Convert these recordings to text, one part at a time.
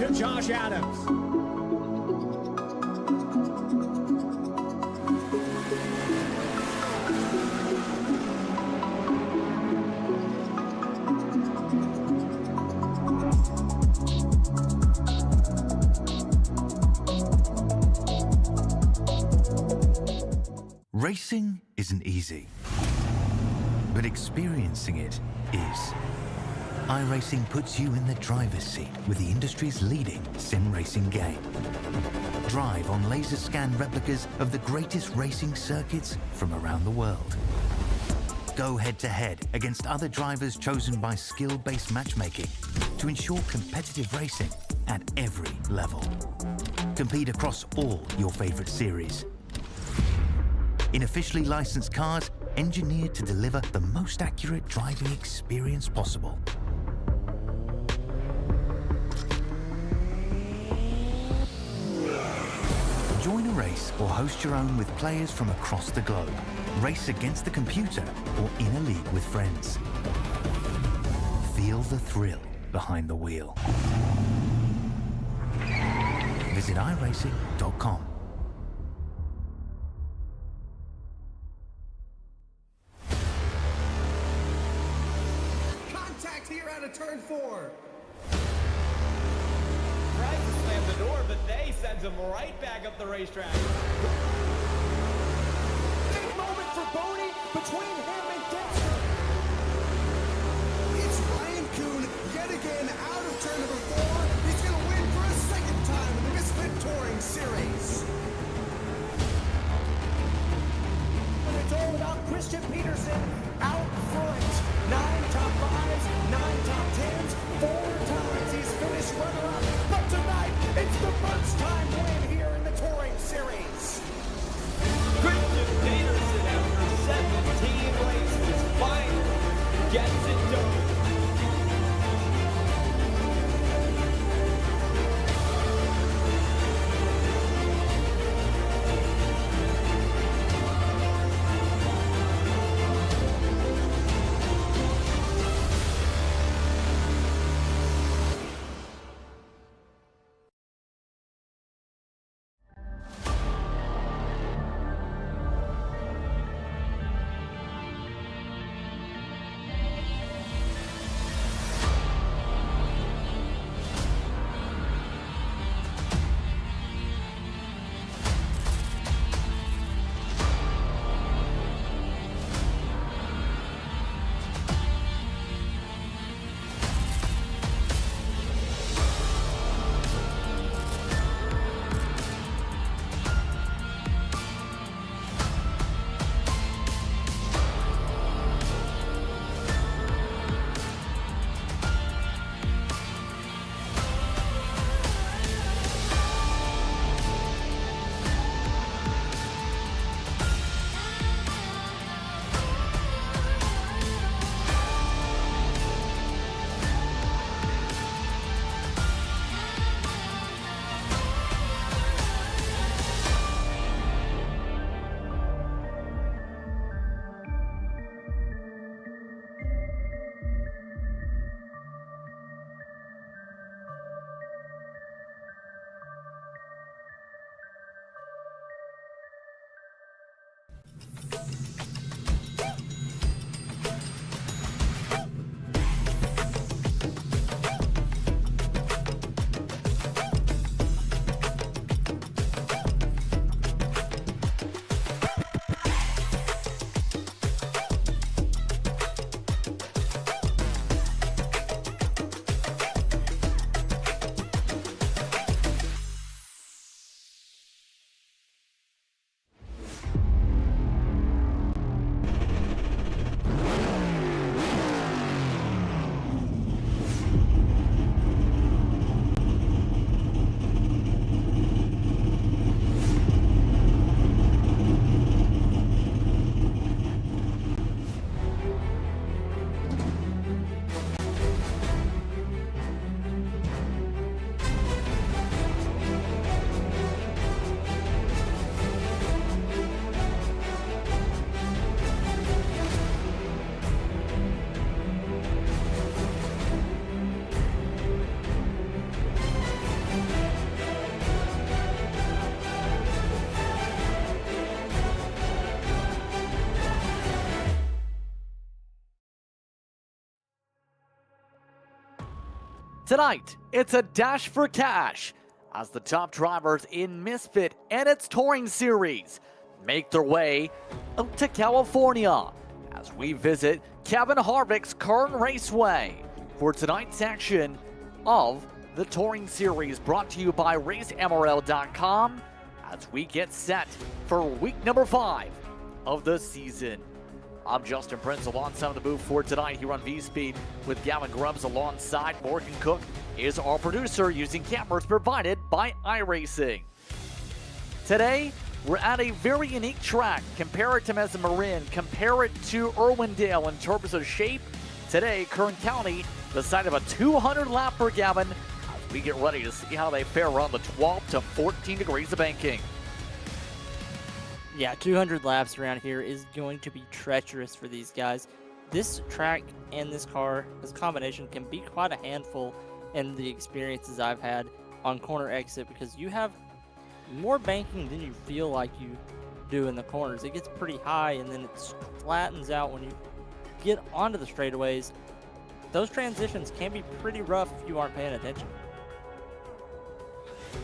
to Josh Adams. Racing isn't easy, but experiencing it is. iRacing puts you in the driver's seat with the industry's leading sim racing game. Drive on laser scan replicas of the greatest racing circuits from around the world. Go head-to-head against other drivers chosen by skill-based matchmaking to ensure competitive racing at every level. Compete across all your favorite series. In officially licensed cars, engineered to deliver the most accurate driving experience possible. Join a race or host your own with players from across the globe. Race against the computer or in a league with friends. Feel the thrill behind the wheel. Visit iRacing.com. Here out of turn 4. Tries to slam the door, but they sends him right back up the racetrack. Big moment for Bodie between him and Dexter. It's Ryan Kuhn yet again out of turn number 4. He's going to win for a second time in the Misfit Touring Series. And it's all about Christian Peterson out front. 9 top 5s, 9 top 10s, 4 times he's finished runner-up. But tonight, it's the first time win here in the Touring Series. Christian Peterson, after 17 races, finally gets it done. Tonight, it's a dash for cash as the top drivers in Misfit and its touring series make their way out to California as we visit Kevin Harvick's Kern Raceway for tonight's action of the touring series, brought to you by RaceMRL.com as we get set for week number 5 of the season. I'm Justin Prince alongside the booth for tonight here on V-Speed with Gavin Grubbs alongside Morgan Cook is our producer using cameras provided by iRacing. Today, we're at a very unique track. Compare it to Mesa Marin, compare it to Irwindale in terms of shape. Today, Kern County, the site of a 200-lapper, Gavin, as we get ready to see how they fare around the 12 to 14 degrees of banking. Yeah, 200 laps around here is going to be treacherous for these guys. This track and this car, this combination, can be quite a handful in the experiences I've had on corner exit, because you have more banking than you feel like you do in the corners. It gets pretty high and then it flattens out when you get onto the straightaways. Those transitions can be pretty rough if you aren't paying attention.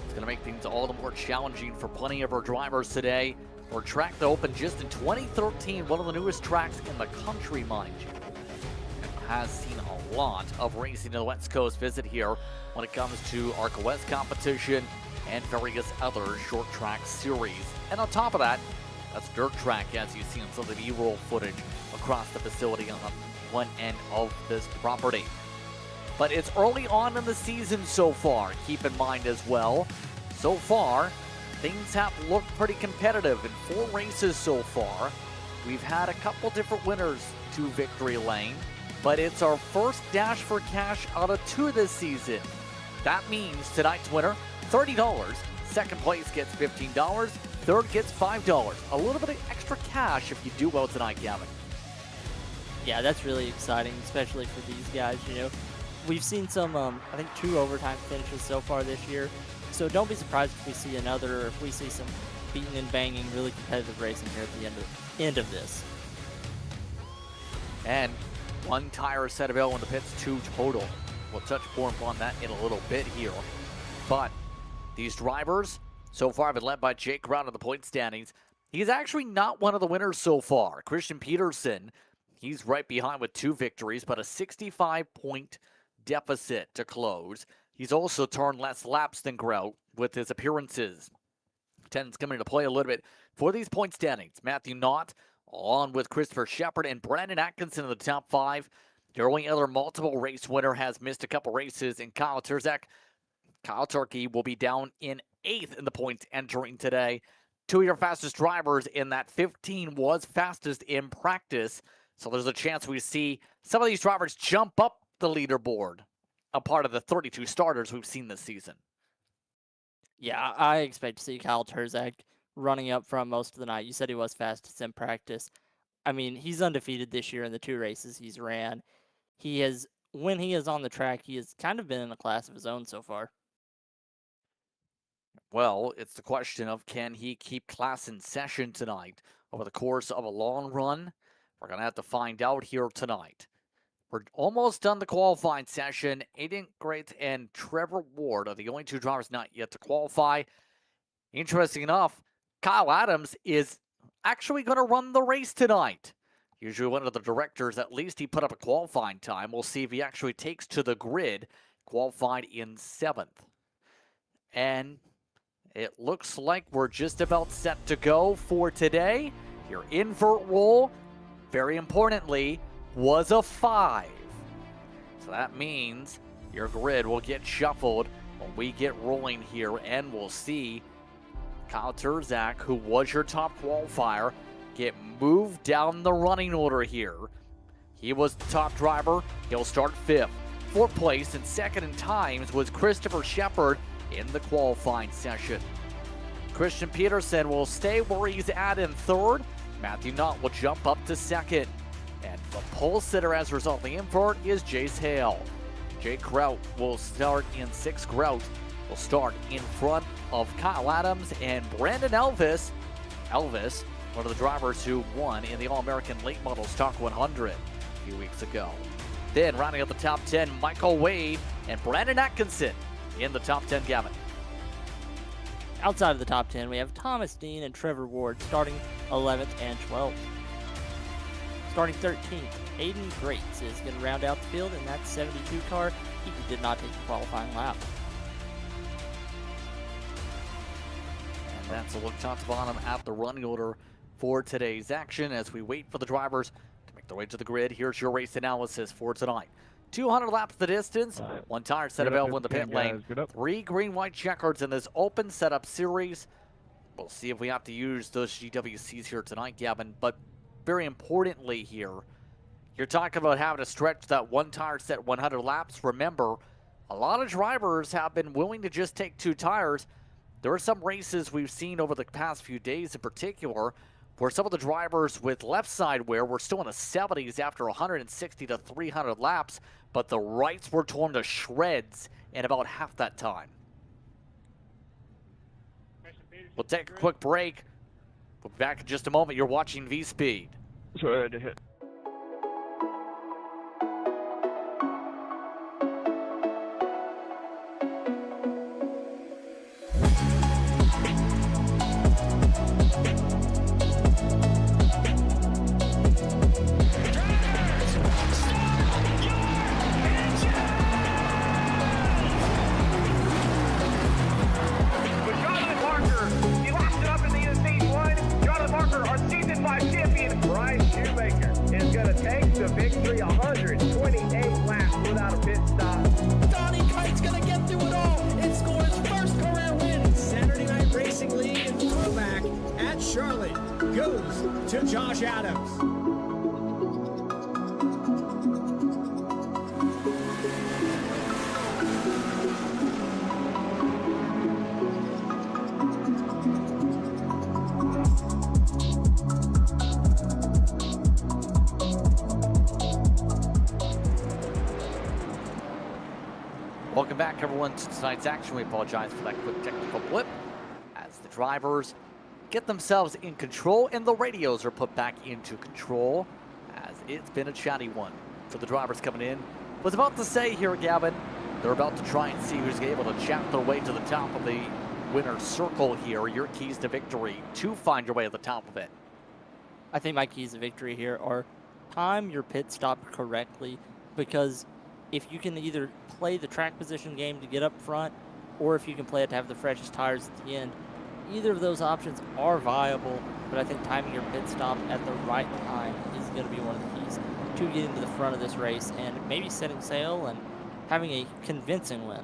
It's going to make things all the more challenging for plenty of our drivers today. For a track that opened just in 2013, one of the newest tracks in the country, mind you. It has seen a lot of racing in the West Coast visit here when it comes to ARCA West competition and various other short track series. And on top of that, that's dirt track, as you see in some of the B-roll footage across the facility on one end of this property. But it's early on in the season so far. Keep in mind as well, so far, things have looked pretty competitive in 4 races so far. We've had a couple different winners to victory lane, but it's our first dash for cash out of 2 this season. That means tonight's winner, $30. Second place gets $15. Third gets $5. A little bit of extra cash if you do well tonight, Gavin. Yeah, that's really exciting, especially for these guys. You know, we've seen some, I think 2 overtime finishes so far this year. So don't be surprised if we see another, or if we see some beating and banging, really competitive racing here at the end of this. And 1 tire set available in the pits, 2 total. We'll touch more upon that in a little bit here. But these drivers so far have been led by Jake Brown in the point standings. He's actually not one of the winners so far. Christian Peterson, he's right behind with 2 victories, but a 65-point deficit to close. He's also turned less laps than Grout with his appearances. Tends coming into play a little bit for these point standings. Matthew Knott, along with Christopher Shepard and Brandon Atkinson in the top 5. The only other multiple race winner has missed a couple races in Kyle Terzak. Kyle Turkey will be down in 8th in the points entering today. 2 of your fastest drivers in that 15 was fastest in practice. So there's a chance we see some of these drivers jump up the leaderboard, a part of the 32 starters we've seen this season. Yeah, I expect to see Kyle Terzak running up from most of the night. You said he was fastest in practice. I mean, he's undefeated this year in the 2 races he's ran. He has, when he is on the track, he has kind of been in a class of his own so far. Well, it's the question of, can he keep class in session tonight over the course of a long run? We're going to have to find out here tonight. We're almost done the qualifying session. Aiden Great and Trevor Ward are the only 2 drivers not yet to qualify. Interesting enough, Kyle Adams is actually going to run the race tonight. Usually one of the directors, at least he put up a qualifying time. We'll see if he actually takes to the grid. Qualified in 7th. And it looks like we're just about set to go for today. Your invert roll, very importantly, was a 5. So that means your grid will get shuffled when we get rolling here, and we'll see Kyle Terzak, who was your top qualifier, get moved down the running order here. He was the top driver. He'll start 5th. 4th place and 2nd in times was Christopher Shepard in the qualifying session. Christian Peterson will stay where he's at in 3rd. Matthew Knott will jump up to 2nd. And the pole sitter as a result of the invert is Jace Hale. Jake Grout will start in 6th. Grout will start in front of Kyle Adams and Brandon Elvis. Elvis, one of the drivers who won in the All-American Late Model Stock 100 a few weeks ago. Then rounding up the top 10, Michael Wade and Brandon Atkinson in the top 10, Gavin. Outside of the top 10, we have Thomas Dean and Trevor Ward starting 11th and 12th. Starting 13th, Aiden Grates is going to round out the field in that 72 car. He did not take the qualifying lap. And that's a look top to bottom at the running order for today's action as we wait for the drivers to make their way to the grid. Here's your race analysis for tonight. 200 laps the distance, one tire set available in the pit lane, 3 green-white checkers in this open setup series. We'll see if we have to use those GWCs here tonight, Gavin, but very importantly here, you're talking about having to stretch that one tire set 100 laps. Remember, a lot of drivers have been willing to just take 2 tires. There are some races we've seen over the past few days in particular where some of the drivers with left side wear were still in the 70s after 160 to 300 laps, but the rights were torn to shreds in about half that time. We'll take a quick break. We'll be back in just a moment. You're watching V-Speed. Sorry, I had to hit. Welcome back, everyone, to tonight's action. We apologize for that quick technical blip as the drivers get themselves in control and the radios are put back into control as it's been a chatty one for the drivers coming in. Was about to say here, Gavin, they're about to try and see who's able to chat their way to the top of the winner's circle here. Your keys to victory to find your way to the top of it. I think my keys to victory here are time your pit stop correctly, because if you can either play the track position game to get up front, or if you can play it to have the freshest tires at the end, either of those options are viable, but I think timing your pit stop at the right time is going to be one of the keys to getting to the front of this race and maybe setting sail and having a convincing win.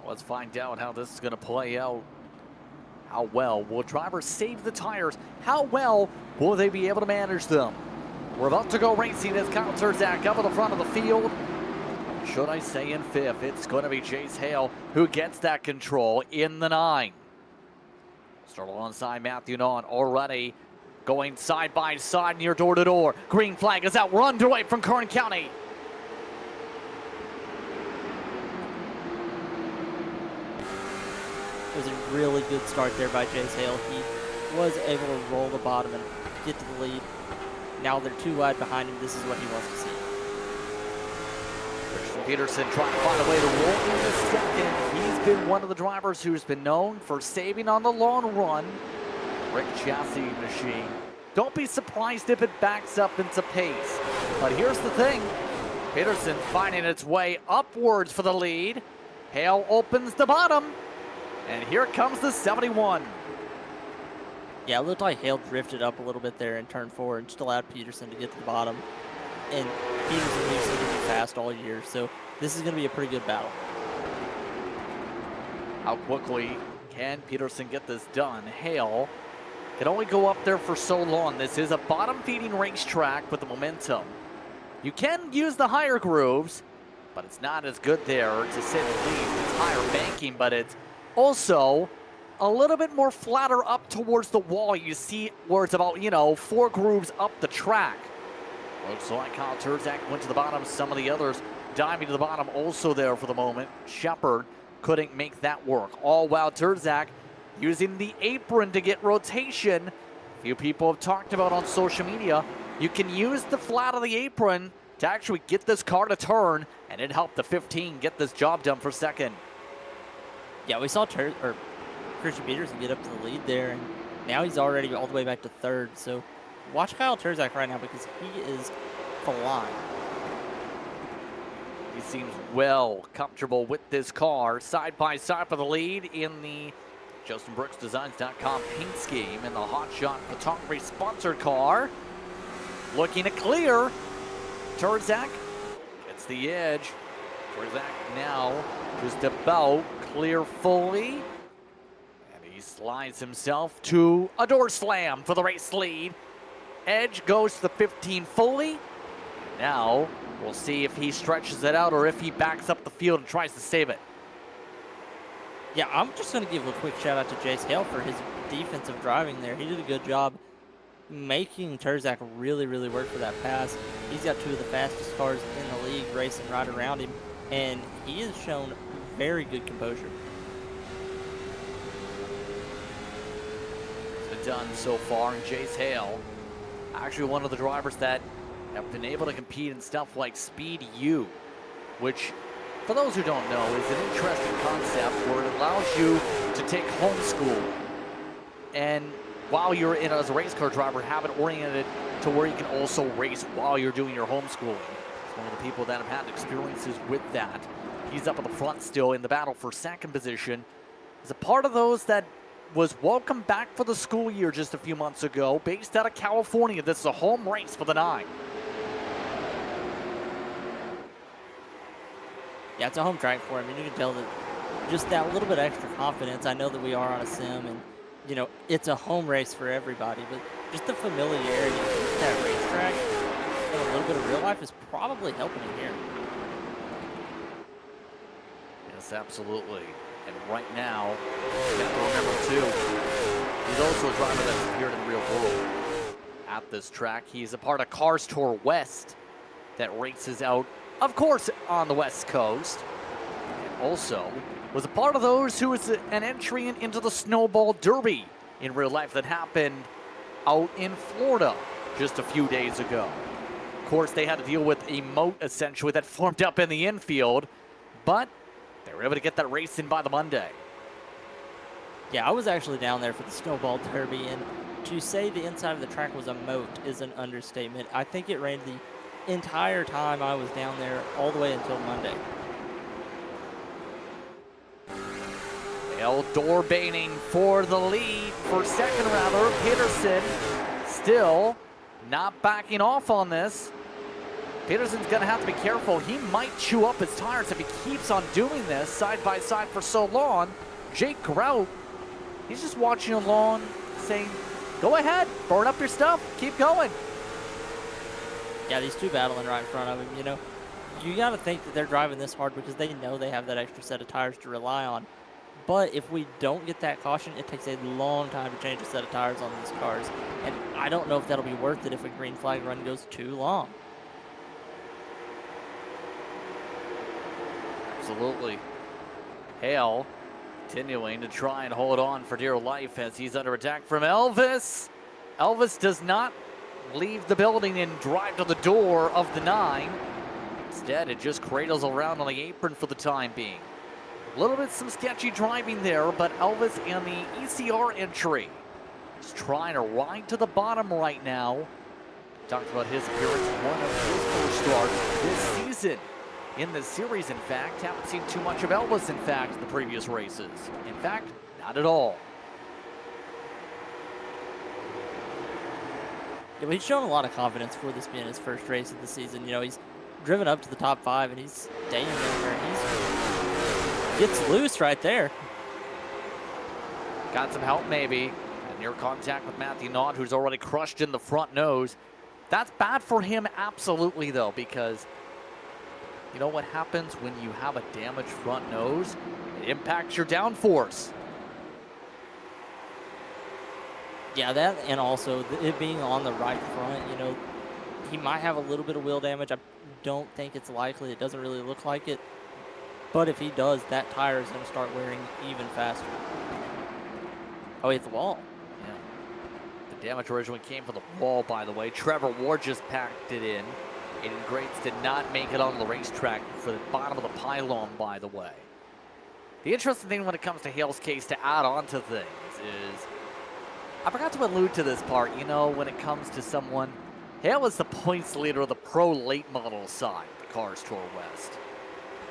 Let's find out how this is going to play out. How well will drivers save the tires? How well will they be able to manage them? We're about to go racing as Kyle Terzak up at the front of the field. Should I say in 5th? It's going to be Chase Hale who gets that control in the 9. Start alongside Matthew Nawn already going side by side near door to door. Green flag is out. We're underway from Kern County. It was a really good start there by Chase Hale. He was able to roll the bottom and get to the lead. Now they're too wide behind him. This is what he wants to see. Christian Peterson trying to find a way to roll in the second. He's been one of the drivers who's been known for saving on the long run. Rick Chassis machine. Don't be surprised if it backs up into pace. But here's the thing. Peterson finding its way upwards for the lead. Hale opens the bottom. And here comes the 71. Yeah, it looked like Hale drifted up a little bit there in turn 4 and just allowed Peterson to get to the bottom. And Peterson we've seen him be fast all year, so this is going to be a pretty good battle. How quickly can Peterson get this done? Hale can only go up there for so long. This is a bottom-feeding racetrack with the momentum. You can use the higher grooves, but it's not as good there, to say the least. It's higher banking, but it's also a little bit more flatter up towards the wall. You see where it's about, 4 grooves up the track. Looks like Kyle Terzak went to the bottom. Some of the others diving to the bottom also there for the moment. Shepard couldn't make that work. All while Terzak using the apron to get rotation. A few people have talked about on social media, you can use the flat of the apron to actually get this car to turn, and it helped the 15 get this job done for second. Yeah, we saw Christian Peterson get up to the lead there, and now he's already all the way back to third. So watch Kyle Terzak right now because he is flying. He seems well comfortable with this car. Side by side for the lead in the JustinBrooksDesigns.com paint scheme in the Hot Shot Photography sponsored car. Looking to clear. Terzak gets the edge. Terzak now just about clear fully. And he slides himself to a door slam for the race lead. Edge goes to the 15 fully. Now we'll see if he stretches it out or if he backs up the field and tries to save it. Yeah, I'm just going to give a quick shout out to Jace Hale for his defensive driving there. He did a good job making Terzak really, really work for that pass. He's got two of the fastest cars in the league racing right around him, and he has shown very good composure. It's been done so far, and Jace Hale, actually one of the drivers that have been able to compete in stuff like Speed U, which, for those who don't know, is an interesting concept where it allows you to take homeschool and while you're in as a race car driver, have it oriented to where you can also race while you're doing your homeschooling. He's one of the people that have had experiences with that. He's up at the front still in the battle for second position. He's a part of those that was welcome back for the school year just a few months ago, based out of California. This is a home race for the 9. Yeah, it's a home track for him, and you can tell that just that little bit extra confidence. I know that we are on a sim, and, you know, it's a home race for everybody, but just the familiarity with that racetrack and a little bit of real life is probably helping him here. Yes, absolutely. And right now, you have to remember, too, he's also a driver that's appeared in the real world at this track. He's a part of Cars Tour West that races out, of course, on the West Coast. And also was a part of those who was an entry into the Snowball Derby in real life that happened out in Florida just a few days ago. Of course, they had to deal with a moat, essentially, that formed up in the infield, but they were able to get that race in by the Monday. Yeah, I was actually down there for the Snowball Derby, and to say the inside of the track was a moat is an understatement. I think it rained the entire time I was down there, all the way until Monday. Door-baiting for the lead, for second rather. Peterson still not backing off on this. Peterson's gonna have to be careful. He might chew up his tires if he keeps on doing this side by side for so long. Jake Grout, he's just watching along, saying, go ahead, burn up your stuff, keep going. Yeah, these two battling right in front of him, you know. You got to think that they're driving this hard because they know they have that extra set of tires to rely on. But if we don't get that caution, it takes a long time to change a set of tires on these cars. And I don't know if that'll be worth it if a green flag run goes too long. Absolutely. Hale continuing to try and hold on for dear life as he's under attack from Elvis. Elvis does not leave the building and drive to the door of the 9. Instead, it just cradles around on the apron for the time being. A little bit some sketchy driving there, but Elvis and the ECR entry is trying to ride to the bottom right now. Talked about his appearance in one of his first starts this season in the series, in fact. Haven't seen too much of Elvis, in fact, in the previous races. In fact, not at all. Yeah, but he's shown a lot of confidence for this being his first race of the season. You know, he's driven up to the top 5, and he's staying in there. He gets loose right there. Got some help, maybe. And near contact with Matthew Nod, who's already crushed in the front nose. That's bad for him, absolutely, though, because you know what happens when you have a damaged front nose? It impacts your downforce. Yeah, that, and also it being on the right front, you know, he might have a little bit of wheel damage. I don't think it's likely. It doesn't really look like it. But if he does, that tire is going to start wearing even faster. Oh, he hit the wall. Yeah. The damage originally came from the wall, by the way. Trevor Ward just packed it in. Aiden Grates did not make it on the racetrack for the bottom of the pylon, by the way. The interesting thing when it comes to Hale's case to add on to things is, I forgot to allude to this part, you know, when it comes to someone, Hale is the points leader of the pro late model side of the Cars Tour West.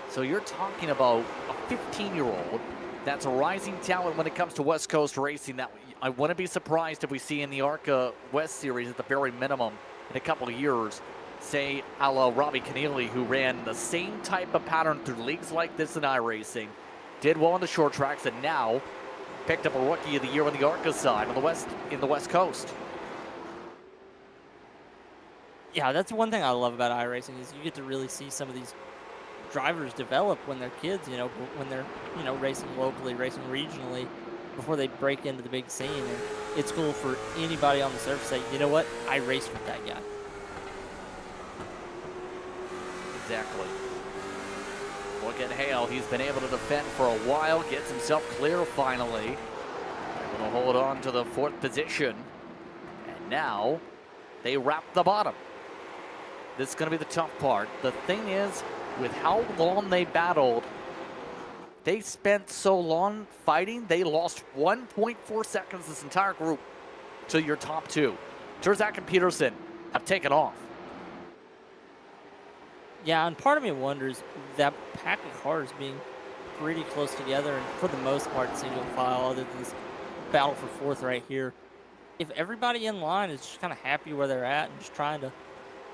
So you're talking about a 15-year-old that's a rising talent when it comes to West Coast racing that I wouldn't be surprised if we see in the ARCA West Series at the very minimum in a couple of years, say a la Robbie Keneally, who ran the same type of pattern through leagues like this in iRacing, did well on the short tracks, and now picked up a Rookie of the Year on the ARCA side on the West Coast. Yeah, that's one thing I love about iRacing is you get to really see some of these drivers develop when they're kids, you know, when they're, you know, racing locally, racing regionally, before they break into the big scene. And it's cool for anybody on the surface to say, you know what, I raced with that guy. Exactly. Look at Hale. He's been able to defend for a while, gets himself clear finally. Able to hold on to the 4th position. And now they wrap the bottom. This is going to be the tough part. The thing is, with how long they battled, they spent so long fighting, they lost 1.4 seconds this entire group to your top two. Terzak and Peterson have taken off. Yeah, and part of me wonders that pack of cars being pretty close together and for the most part single file, other than this battle for 4th right here. If everybody in line is just kind of happy where they're at and just trying to,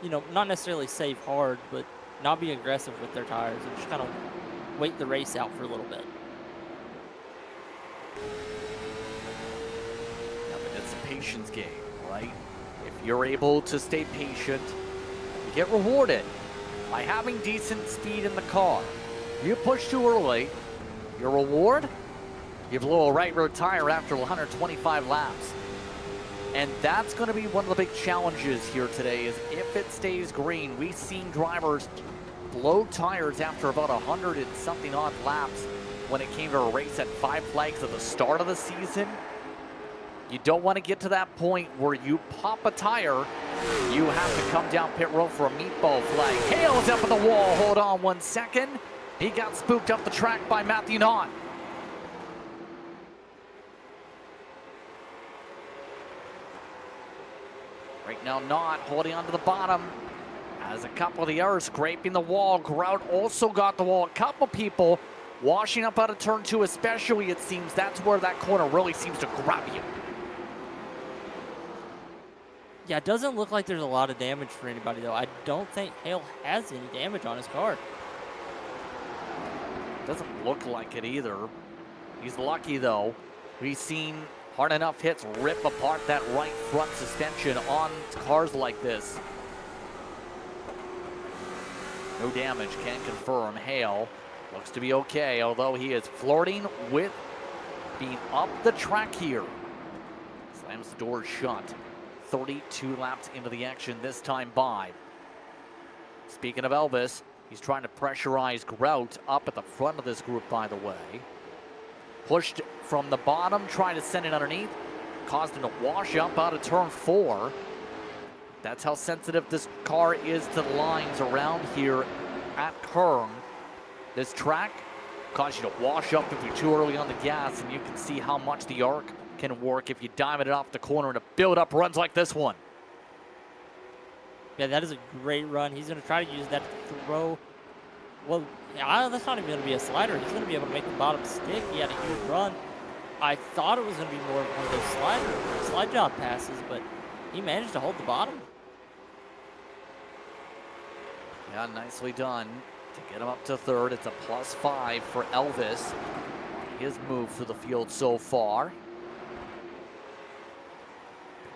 you know, not necessarily save hard, but not be aggressive with their tires and just kind of wait the race out for a little bit. Yeah, but it's a patience game, right? If you're able to stay patient, you get rewarded by having decent speed in the car. You push too early, your reward, you blow a right rear tire after 125 laps. And that's going to be one of the big challenges here today, is if it stays green. We've seen drivers blow tires after about 100 and something odd laps when it came to a race at 5 flags at the start of the season. You don't want to get to that point where you pop a tire, you have to come down pit road for a meatball flag. Hale's up at the wall. Hold on 1 second. He got spooked up the track by Matthew Knott. Right now, Knott holding on to the bottom as a couple of the others scraping the wall. Grout also got the wall. A couple people washing up out of turn 2 especially, it seems. That's where that corner really seems to grab you. Yeah, it doesn't look like there's a lot of damage for anybody, though. I don't think Hale has any damage on his car. Doesn't look like it either. He's lucky, though. We've seen hard enough hits rip apart that right front suspension on cars like this. No damage, can confirm. Hale looks to be okay, although he is flirting with being up the track here. Slams the door shut. 32 laps into the action this time by. Speaking of Elvis, he's trying to pressurize Grout up at the front of this group, by the way. Pushed from the bottom, trying to send it underneath. Caused him to wash up out of turn 4. That's how sensitive this car is to the lines around here at Kern. This track causes you to wash up if you're too early on the gas, and you can see how much the arc can work if you diamond it off the corner to build up runs like this one. Yeah, that is a great run. He's going to try to use that to throw. Well, yeah, that's not even going to be a slider. He's going to be able to make the bottom stick. He had a huge run. I thought it was going to be more of one of those slide job passes, but he managed to hold the bottom. Yeah, nicely done to get him up to 3rd. It's a +5 for Elvis on his move through the field so far.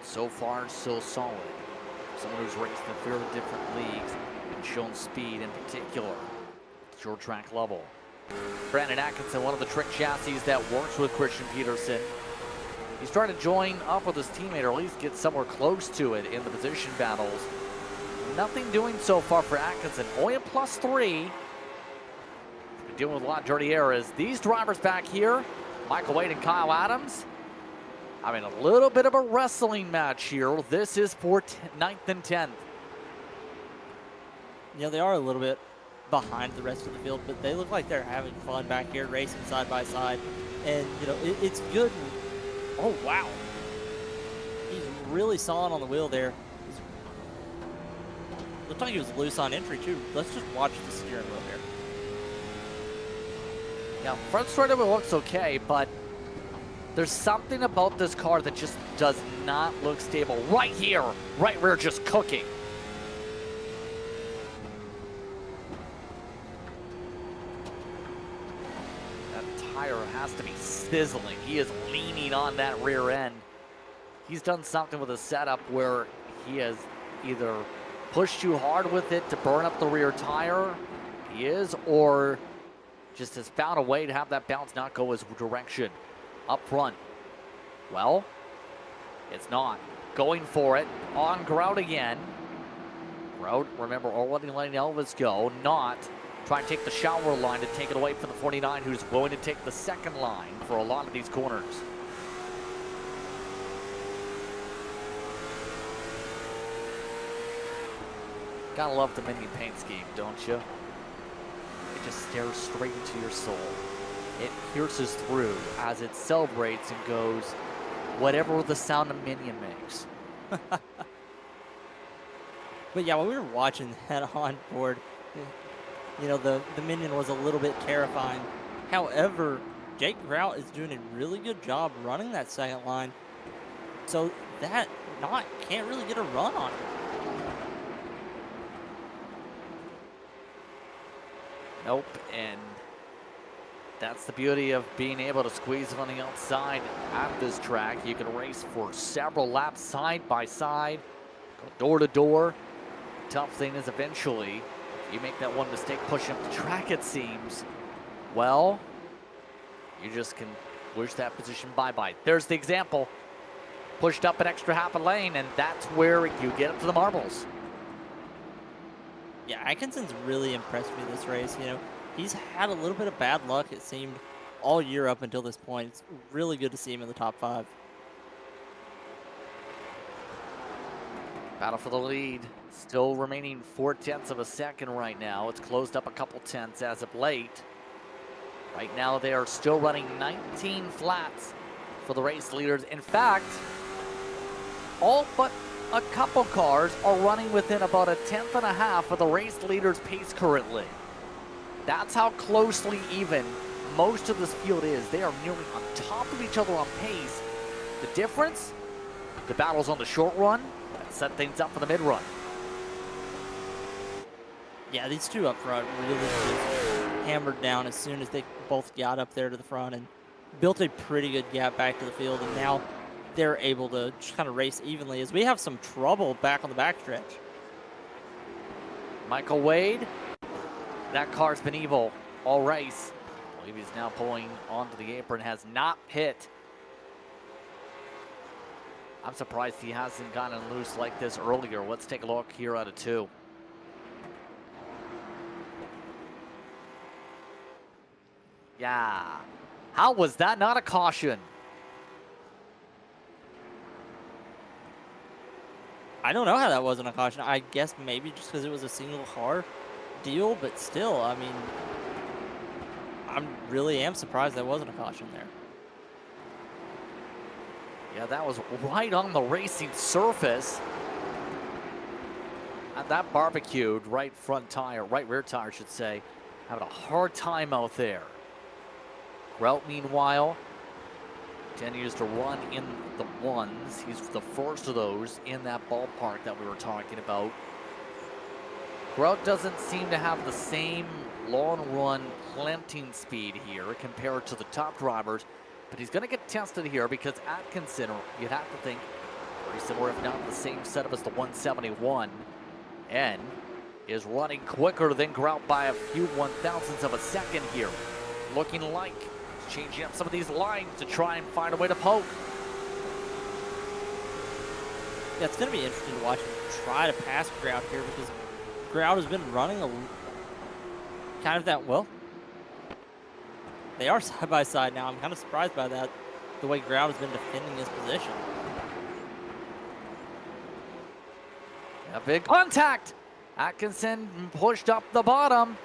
So far, so solid. Someone who's raced in a fair different leagues and shown speed in particular. Short track level. Brandon Atkinson, one of the trick chassis that works with Christian Peterson. He's trying to join up with his teammate, or at least get somewhere close to it in the position battles. Nothing doing so far for Atkinson. Only a +3. Been dealing with a lot of dirty errors. These drivers back here, Michael Wade and Kyle Adams, I mean, a little bit of a wrestling match here. This is for 9th and 10th. You know, they are a little bit behind the rest of the field, but they look like they're having fun back here, racing side by side. And, you know, it's good. Oh, wow. He's really solid on the wheel there. Looked like he was loose on entry, too. Let's just watch the steering wheel here. Yeah, front straight of it looks okay, but there's something about this car that just does not look stable. Right here, right rear just cooking. That tire has to be sizzling. He is leaning on that rear end. He's done something with the setup where he has either pushed too hard with it to burn up the rear tire, or just has found a way to have that bounce not go his direction. Up front, well, it's not. Going for it, on Grout again. Grout, remember, already letting Elvis go, not trying to take the shower line to take it away from the 49, who's willing to take the second line for a lot of these corners. Gotta love the minion paint scheme, don't you? It just stares straight into your soul. It pierces through as it celebrates and goes, whatever the sound a minion makes. But yeah, when we were watching that on board, you know, the minion was a little bit terrifying. However, Jake Grout is doing a really good job running that second line. So that knot can't really get a run on him. Nope, and that's the beauty of being able to squeeze on the outside at this track. You can race for several laps side by side, go door to door. Tough thing is eventually, if you make that one mistake pushing up the track, it seems, well, you just can wish that position bye-bye. There's the example. Pushed up an extra half a lane, and that's where you get up to the marbles. Yeah, Atkinson's really impressed me this race. You know, he's had a little bit of bad luck, it seemed, all year up until this point. It's really good to see him in the top 5. Battle for the lead. Still remaining 0.4 of a second right now. It's closed up a couple tenths as of late. Right now they are still running 19 flats for the race leaders. In fact, all but a couple cars are running within about 1.5 tenths of the race leader's pace currently. That's how closely even most of this field is. They are nearly on top of each other on pace. The difference, the battles on the short run that set things up for the mid run. Yeah, these two up front really just hammered down as soon as they both got up there to the front and built a pretty good gap back to the field. And now they're able to just kind of race evenly as we have some trouble back on the backstretch. Michael Wade, that car's been evil all race. I believe he's now pulling onto the apron, has not hit. I'm surprised he hasn't gotten loose like this earlier. Let's take a look here out of 2. Yeah. How was that not a caution? I don't know how that wasn't a caution. I guess maybe just because it was a single car deal, but still, I mean, I really am surprised that wasn't a caution there. Yeah, that was right on the racing surface. And that barbecued right front tire, right rear tire, I should say, having a hard time out there. Grout, meanwhile, continues to run in the ones. He's the first of those in that ballpark that we were talking about. Grout doesn't seem to have the same long run planting speed here compared to the top drivers, but he's going to get tested here because Atkinson, you'd have to think, very similar, if not the same setup as the 171, and is running quicker than Grout by a few 1,000ths of a second here. Looking like changing up some of these lines to try and find a way to poke. Yeah, it's going to be interesting to watch him try to pass Grout here because Grout has been running a kind of that, well, they are side by side now. I'm kind of surprised by that, the way Grout has been defending his position. A big contact. Atkinson pushed up the bottom.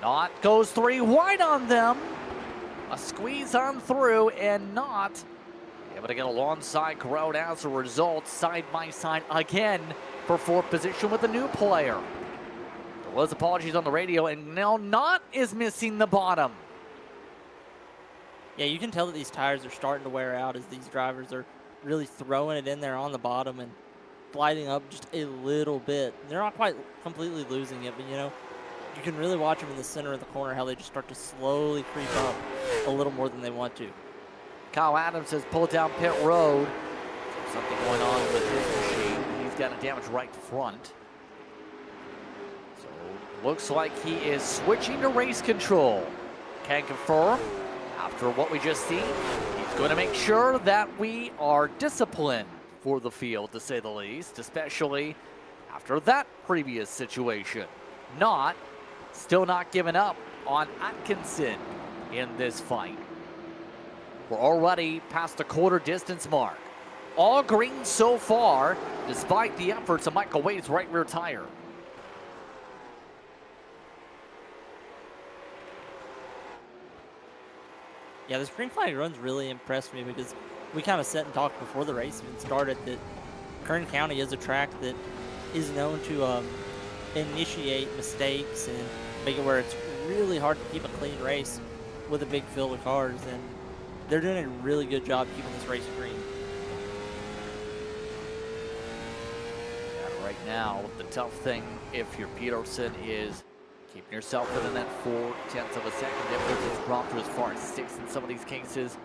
Knott goes 3 wide on them. A squeeze on through, and Knott able to get alongside Grout as a result, side by side again for 4th position with a new player. There was apologies on the radio, and now Knott is missing the bottom. Yeah, you can tell that these tires are starting to wear out as these drivers are really throwing it in there on the bottom and sliding up just a little bit. They're not quite completely losing it, but you know, you can really watch them in the center of the corner, how they just start to slowly creep up a little more than they want to. Kyle Adams has pulled down pit road. Something going on with his machine. He's got a damaged right front. So looks like he is switching to race control. Can confirm, after what we just seen, he's going to make sure that we are disciplined for the field, to say the least, especially after that previous situation. Still not giving up on Atkinson in this fight. We're already past the quarter distance mark. All green so far, despite the efforts of Michael Wade's right rear tire. Yeah, this green flag run's really impressed me because we kind of sat and talked before the race even started that Kern County is a track that is known to initiate mistakes and make it where it's really hard to keep a clean race with a big field of cars, and they're doing a really good job keeping this race green. And right now, the tough thing if you're Peterson is keeping yourself within that 0.4 of a second difference. It's dropped to as far as 6 in some of these cases.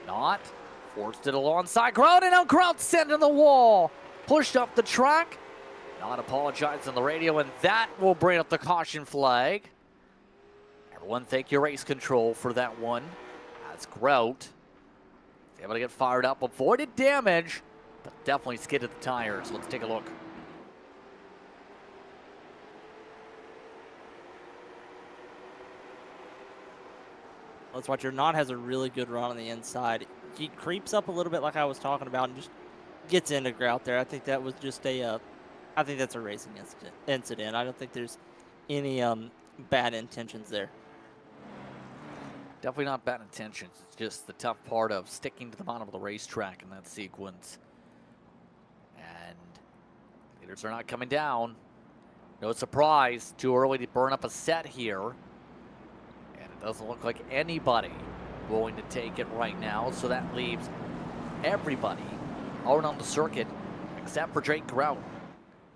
Not forced it alongside Grout, and now Grout sent in the wall. Pushed up the track. Not apologized on the radio, and that will bring up the caution flag. Everyone thank your race control for that one. As Grout is able to get fired up, avoided damage, but definitely skidded the tires. Let's take a look. Let's watch here. Knott has a really good run on the inside. He creeps up a little bit like I was talking about and just gets into Grout there. I think that was just I think that's a racing incident. I don't think there's any bad intentions there. Definitely not bad intentions. It's just the tough part of sticking to the bottom of the racetrack in that sequence. And leaders are not coming down. No surprise. Too early to burn up a set here. And it doesn't look like anybody willing to take it right now. So that leaves everybody out on the circuit except for Drake Grout.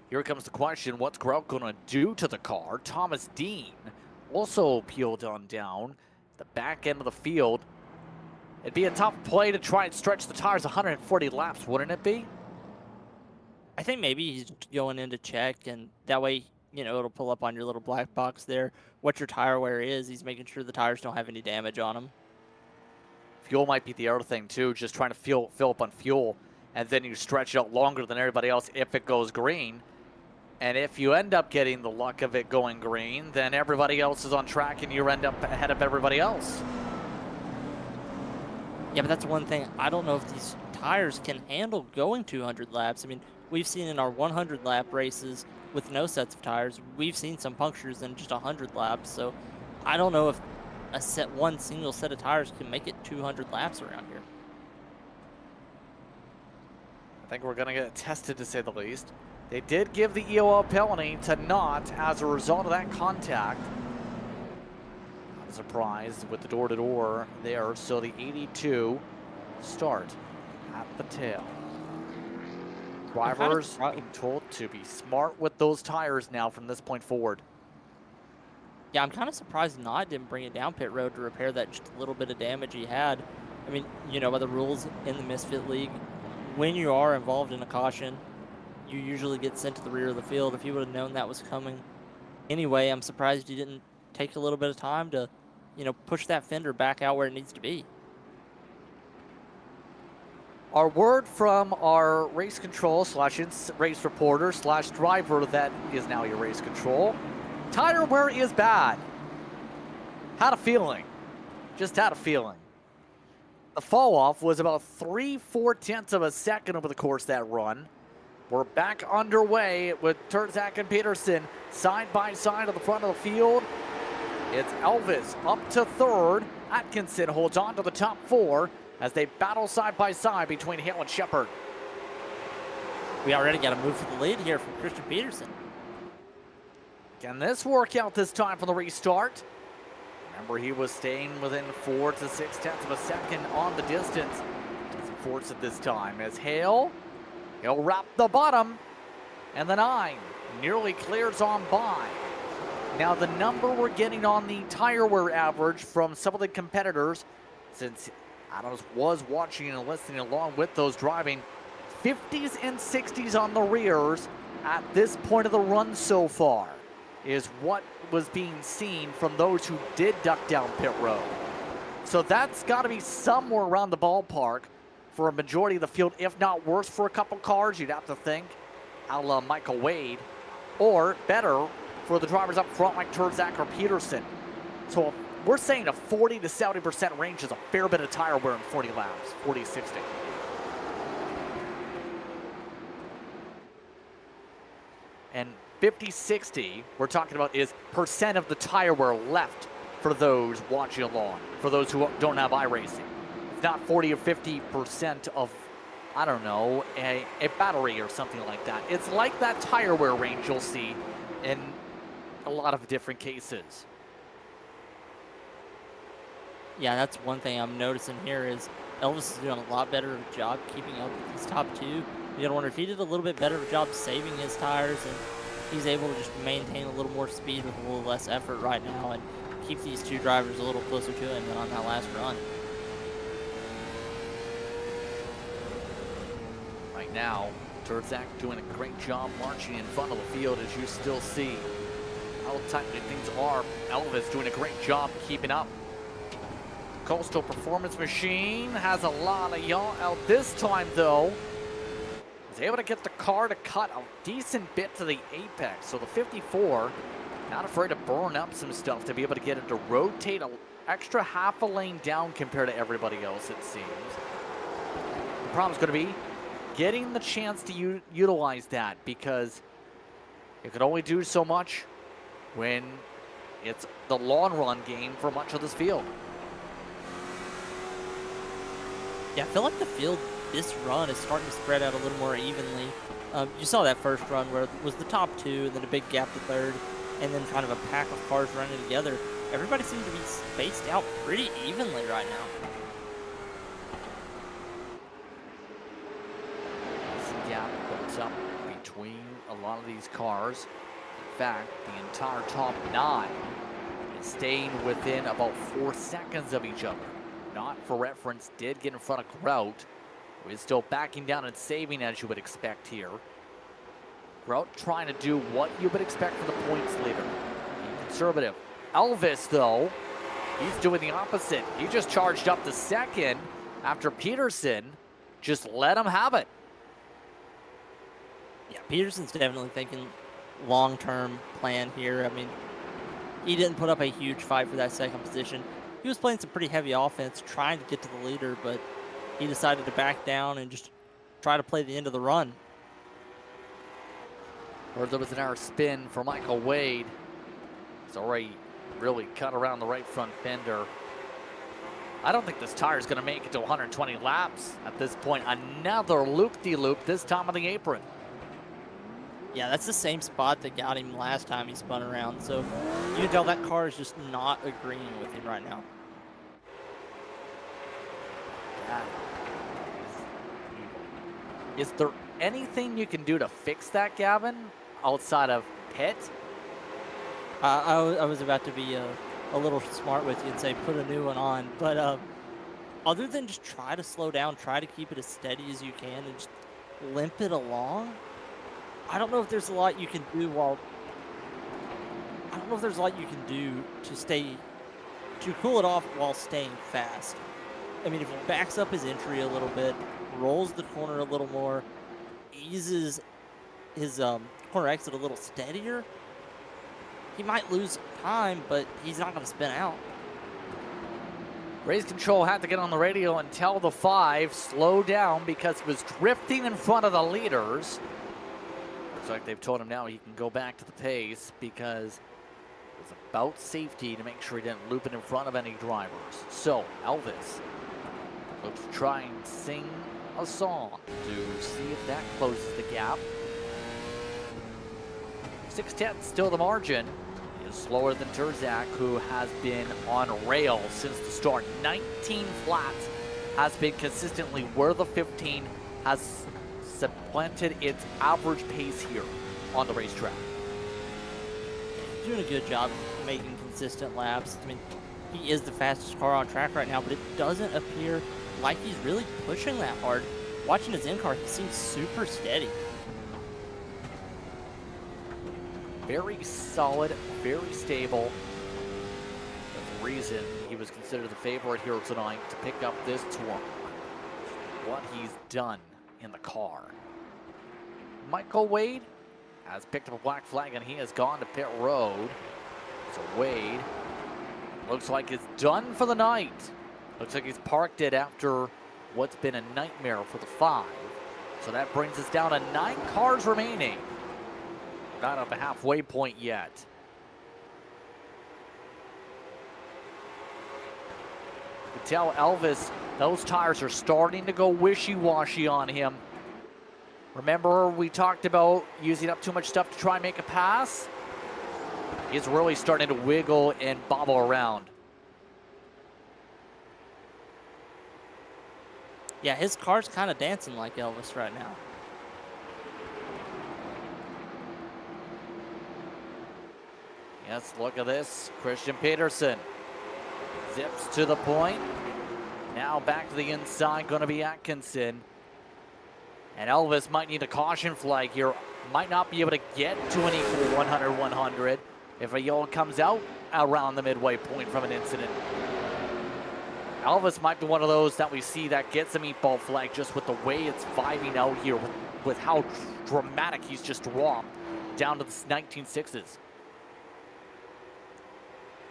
Here comes the question, what's Grout going to do to the car? Thomas Dean also peeled on down the back end of the field. It'd be a tough play to try and stretch the tires 140 laps, wouldn't it be? I think maybe he's going in to check, and that way, you know, it'll pull up on your little black box there what your tire wear is. He's making sure the tires don't have any damage on them. Fuel might be the other thing too, just trying to fill up on fuel, and then you stretch it out longer than everybody else if it goes green. And if you end up getting the luck of it going green, then everybody else is on track and you end up ahead of everybody else. Yeah, but that's one thing. I don't know if these tires can handle going 200 laps. I mean, we've seen in our 100 lap races with no sets of tires, we've seen some punctures in just 100 laps. So I don't know if one single set of tires can make it 200 laps around here. I think we're going to get it tested, to say the least. They did give the EOL penalty to Knott as a result of that contact. Not a surprise with the door-to-door there. So the 82 start at the tail. Drivers being told to be smart with those tires now from this point forward. Yeah, I'm kind of surprised Knott didn't bring it down pit road to repair that just little bit of damage he had. I mean, you know, by the rules in the Misfit League, when you are involved in a caution, you usually get sent to the rear of the field. If he would have known that was coming anyway, I'm surprised he didn't take a little bit of time to, you know, push that fender back out where it needs to be. Our word from our race control / race reporter / driver that is now your race control. Tire wear is bad. Had a feeling. Just had a feeling. The fall off was about 3/4 of a second over the course of that run. We're back underway with Terzak and Peterson side by side at the front of the field. It's Elvis up to third. Atkinson holds on to the top four as they battle side by side between Hale and Shepard. We already got a move for the lead here from Christian Peterson. Can this work out this time for the restart? Remember, he was staying within 4 to 6 tenths of a second on the distance. Doesn't force it this time as Hale, he'll wrap the bottom, and the 9 nearly clears on by. Now the number we're getting on the tire wear average from some of the competitors, since I was watching and listening along with those driving, 50s and 60s on the rears at this point of the run so far is what was being seen from those who did duck down pit road. So that's got to be somewhere around the ballpark for a majority of the field, if not worse for a couple cars, you'd have to think, a la Michael Wade, or better for the drivers up front like Terzak or Peterson. So we're saying a 40 to 70% range is a fair bit of tire wear in 40 laps, 40, 60. And 50, 60, we're talking about is percent of the tire wear left for those watching along, for those who don't have iRacing. It's not 40 or 50% of, I don't know, a battery or something like that. It's like that tire wear range you'll see in a lot of different cases. Yeah, that's one thing I'm noticing here is Elvis is doing a lot better of a job keeping up with these top two. You gotta wonder if he did a little bit better of a job saving his tires, and he's able to just maintain a little more speed with a little less effort right now and keep these two drivers a little closer to him than on that last run. Right now, Terzak doing a great job marching in front of the field, as you still see how tightly things are. Elvis doing a great job keeping up. Coastal Performance Machine has a lot of yaw out this time, though. Was able to get the car to cut a decent bit to the apex. So the 54, not afraid to burn up some stuff to be able to get it to rotate an extra half a lane down compared to everybody else, it seems. The problem's going to be getting the chance to utilize that, because you can only do so much when it's the long run game for much of this field. Yeah, I feel like the field this run is starting to spread out a little more evenly. You saw that first run where it was the top two, and then a big gap to third, and then kind of a pack of cars running together. Everybody seems to be spaced out pretty evenly right now. This gap built up between a lot of these cars. In fact, the entire top 9 is staying within about 4 seconds of each other. Not for reference, did get in front of Grout, who is still backing down and saving, as you would expect here. Grout trying to do what you would expect for the points leader. Being conservative. Elvis, though, he's doing the opposite. He just charged up the second after Peterson just let him have it. Yeah, Peterson's definitely thinking long-term plan here. I mean, he didn't put up a huge fight for that second position. He was playing some pretty heavy offense, trying to get to the leader, but he decided to back down and just try to play the end of the run. Or there was an hour spin for Michael Wade. He's already really cut around the right front fender. I don't think this tire is going to make it to 120 laps at this point. Another loop-de-loop, this time on the apron. Yeah, that's the same spot that got him last time he spun around. So you can tell that car is just not agreeing with him right now. Is there anything you can do to fix that, Gavin, outside of pit? I was about to be a little smart with you and say put a new one on. But other than just try to slow down, try to keep it as steady as you can and just limp it along, I don't know if there's a lot you can do to cool it off while staying fast. I mean, if he backs up his entry a little bit, rolls the corner a little more, eases his corner exit a little steadier, he might lose time, but he's not going to spin out. Race control had to get on the radio and tell the 5 slow down because he was drifting in front of the leaders. Looks like they've told him now he can go back to the pace because it's about safety to make sure he didn't loop it in front of any drivers. So Elvis looks to try and sing a song to see if that closes the gap. 6/10 still the margin. He is slower than Terzak, who has been on rails since the start. 19 flats has been consistently where the 15 has supplanted its average pace here on the racetrack. He's doing a good job making consistent laps. I mean, he is the fastest car on track right now, but it doesn't appear like he's really pushing that hard. Watching his in-car, he seems super steady. Very solid, very stable. That's the reason he was considered the favorite here tonight to pick up this tour. What he's done in the car. Michael Wade has picked up a black flag and he has gone to pit road. So Wade looks like it's done for the night. Looks like he's parked it after what's been a nightmare for the 5. So that brings us down to 9 cars remaining. Not at the halfway point yet. You can tell Elvis, those tires are starting to go wishy-washy on him. Remember we talked about using up too much stuff to try and make a pass? He's really starting to wiggle and bobble around. Yeah, his car's kind of dancing like Elvis right now. Yes, look at this. Christian Peterson zips to the point. Now back to the inside, going to be Atkinson. And Elvis might need a caution flag here. Might not be able to get to an equal 100-100 if a yellow comes out around the midway point from an incident. Elvis might be one of those that we see that gets a meatball flag just with the way it's vibing out here, with how dramatic he's just dropped down to the 19.6s.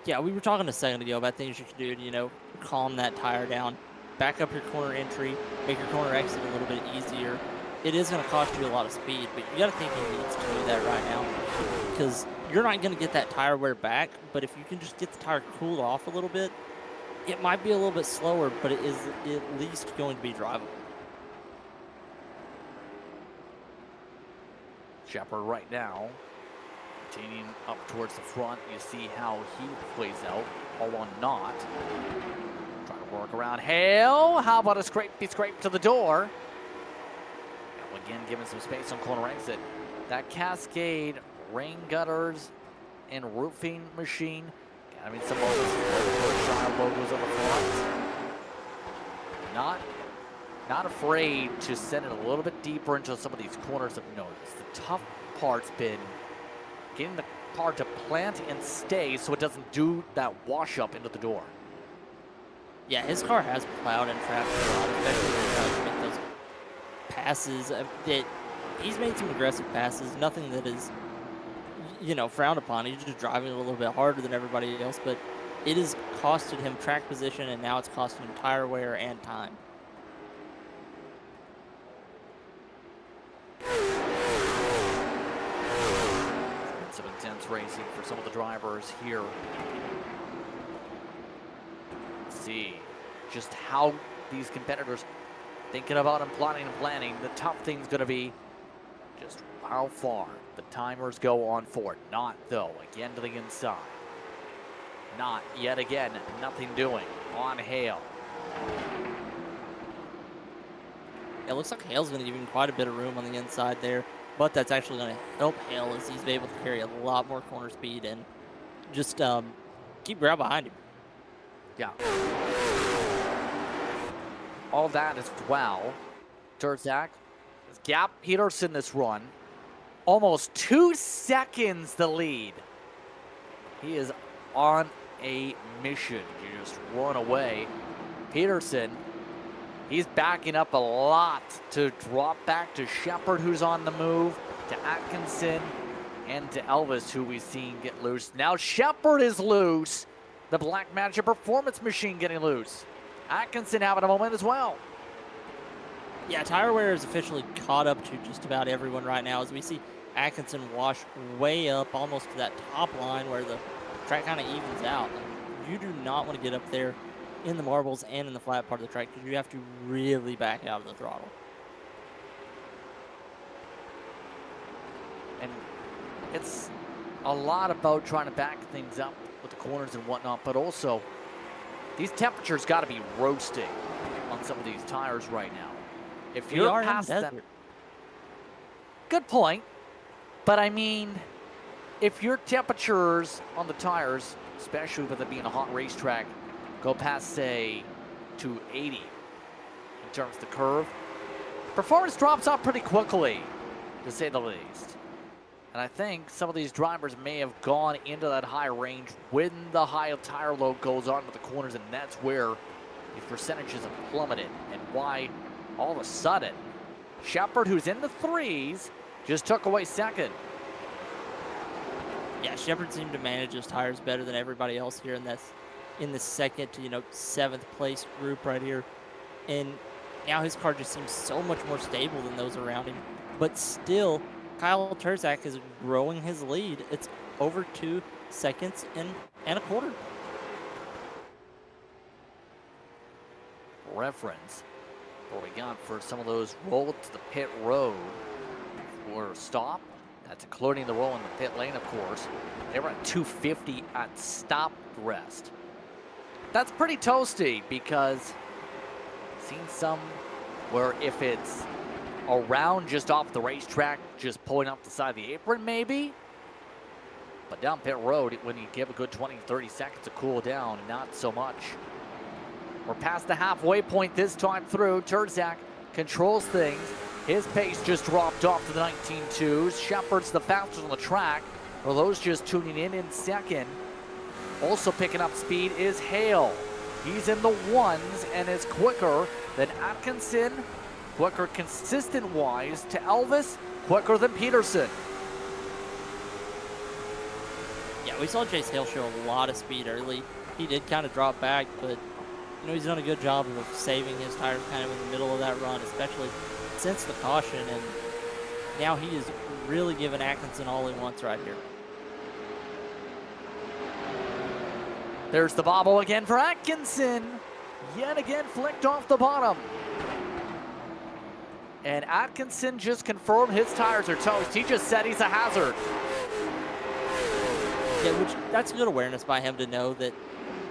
Yeah, we were talking a second ago about things you can do to, you know, calm that tire down, back up your corner entry, make your corner exit a little bit easier. It is going to cost you a lot of speed, but you got to think he needs to do that right now because you're not going to get that tire wear back, but if you can just get the tire cooled off a little bit, it might be a little bit slower, but it is at least going to be drivable. Shepard right now, continuing up towards the front. You see how he plays out, all on not. Trying to work around Hale. How about a scrape? He scraped to the door. Now again, giving some space on corner exit. That Cascade rain gutters and roofing machine. I mean, some of those child logos on the front. Not afraid to send it a little bit deeper into some of these corners of notice. The tough part's been getting the car to plant and stay so it doesn't do that wash up into the door. Yeah, his car has plowed in traffic a lot, especially when he tries to make those passes. He's made some aggressive passes, nothing that is, you know, frowned upon. He's just driving a little bit harder than everybody else, but it has costed him track position, and now it's costing him tire wear and time. Some intense racing for some of the drivers here. Let's see just how these competitors thinking about and plotting and planning. The tough thing's going to be just how far the timers go on Ford. Not, though, again to the inside. Not yet again, nothing doing on Hale. It looks like Hale's going to give him quite a bit of room on the inside there, but that's actually going to help Hale as he's able to carry a lot more corner speed and just keep ground behind him. Yeah. All that as well. Terzak has Gap Peterson this run. Almost 2 seconds the lead. He is on a mission to just run away. Peterson, he's backing up a lot to drop back to Shepard, who's on the move, to Atkinson, and to Elvis, who we've seen get loose. Now Shepard is loose. The Black Magic Performance Machine getting loose. Atkinson having a moment as well. Yeah, tire wear is officially caught up to just about everyone right now as we see Atkinson wash way up almost to that top line where the track kind of evens out. You do not want to get up there in the marbles and in the flat part of the track because you have to really back out of the throttle. And it's a lot about trying to back things up with the corners and whatnot, but also these temperatures got to be roasting on some of these tires right now. If We you're are in past the them, desert. good point. But I mean, if your temperatures on the tires, especially with it being a hot racetrack, go past, say, 280 in terms of the curve, performance drops off pretty quickly, to say the least. And I think some of these drivers may have gone into that high range when the high tire load goes on to the corners, and that's where these percentages have plummeted, and why all of a sudden Shepard, who's in the threes, just took away second. Yeah, Shepard seemed to manage his tires better than everybody else here in this second to 7th place group right here, and now his car just seems so much more stable than those around him. But still, Kyle Terzak is growing his lead. It's over 2 seconds and a quarter. Reference, what we got for some of those roll to the pit road for a stop. That's including the roll in the pit lane, of course. They were at 250 at stop rest. That's pretty toasty because I've seen some where if it's around just off the racetrack, just pulling up the side of the apron maybe. But down pit road, when you give a good 20, 30 seconds to cool down, not so much. We're past the halfway point this time through. Terzak controls things. His pace just dropped off to the 19.2s. Shepard's the fastest on the track. For those just tuning in second, also picking up speed is Hale. He's in the ones and is quicker than Atkinson, quicker consistent-wise to Elvis, quicker than Peterson. Yeah, we saw Chase Hale show a lot of speed early. He did kind of drop back, but he's done a good job of saving his tires kind of in the middle of that run, especially since the caution, and now he is really giving Atkinson all he wants right here. There's the bobble again for Atkinson. Yet again flicked off the bottom. And Atkinson just confirmed his tires are toast. He just said he's a hazard. Yeah, which that's good awareness by him to know that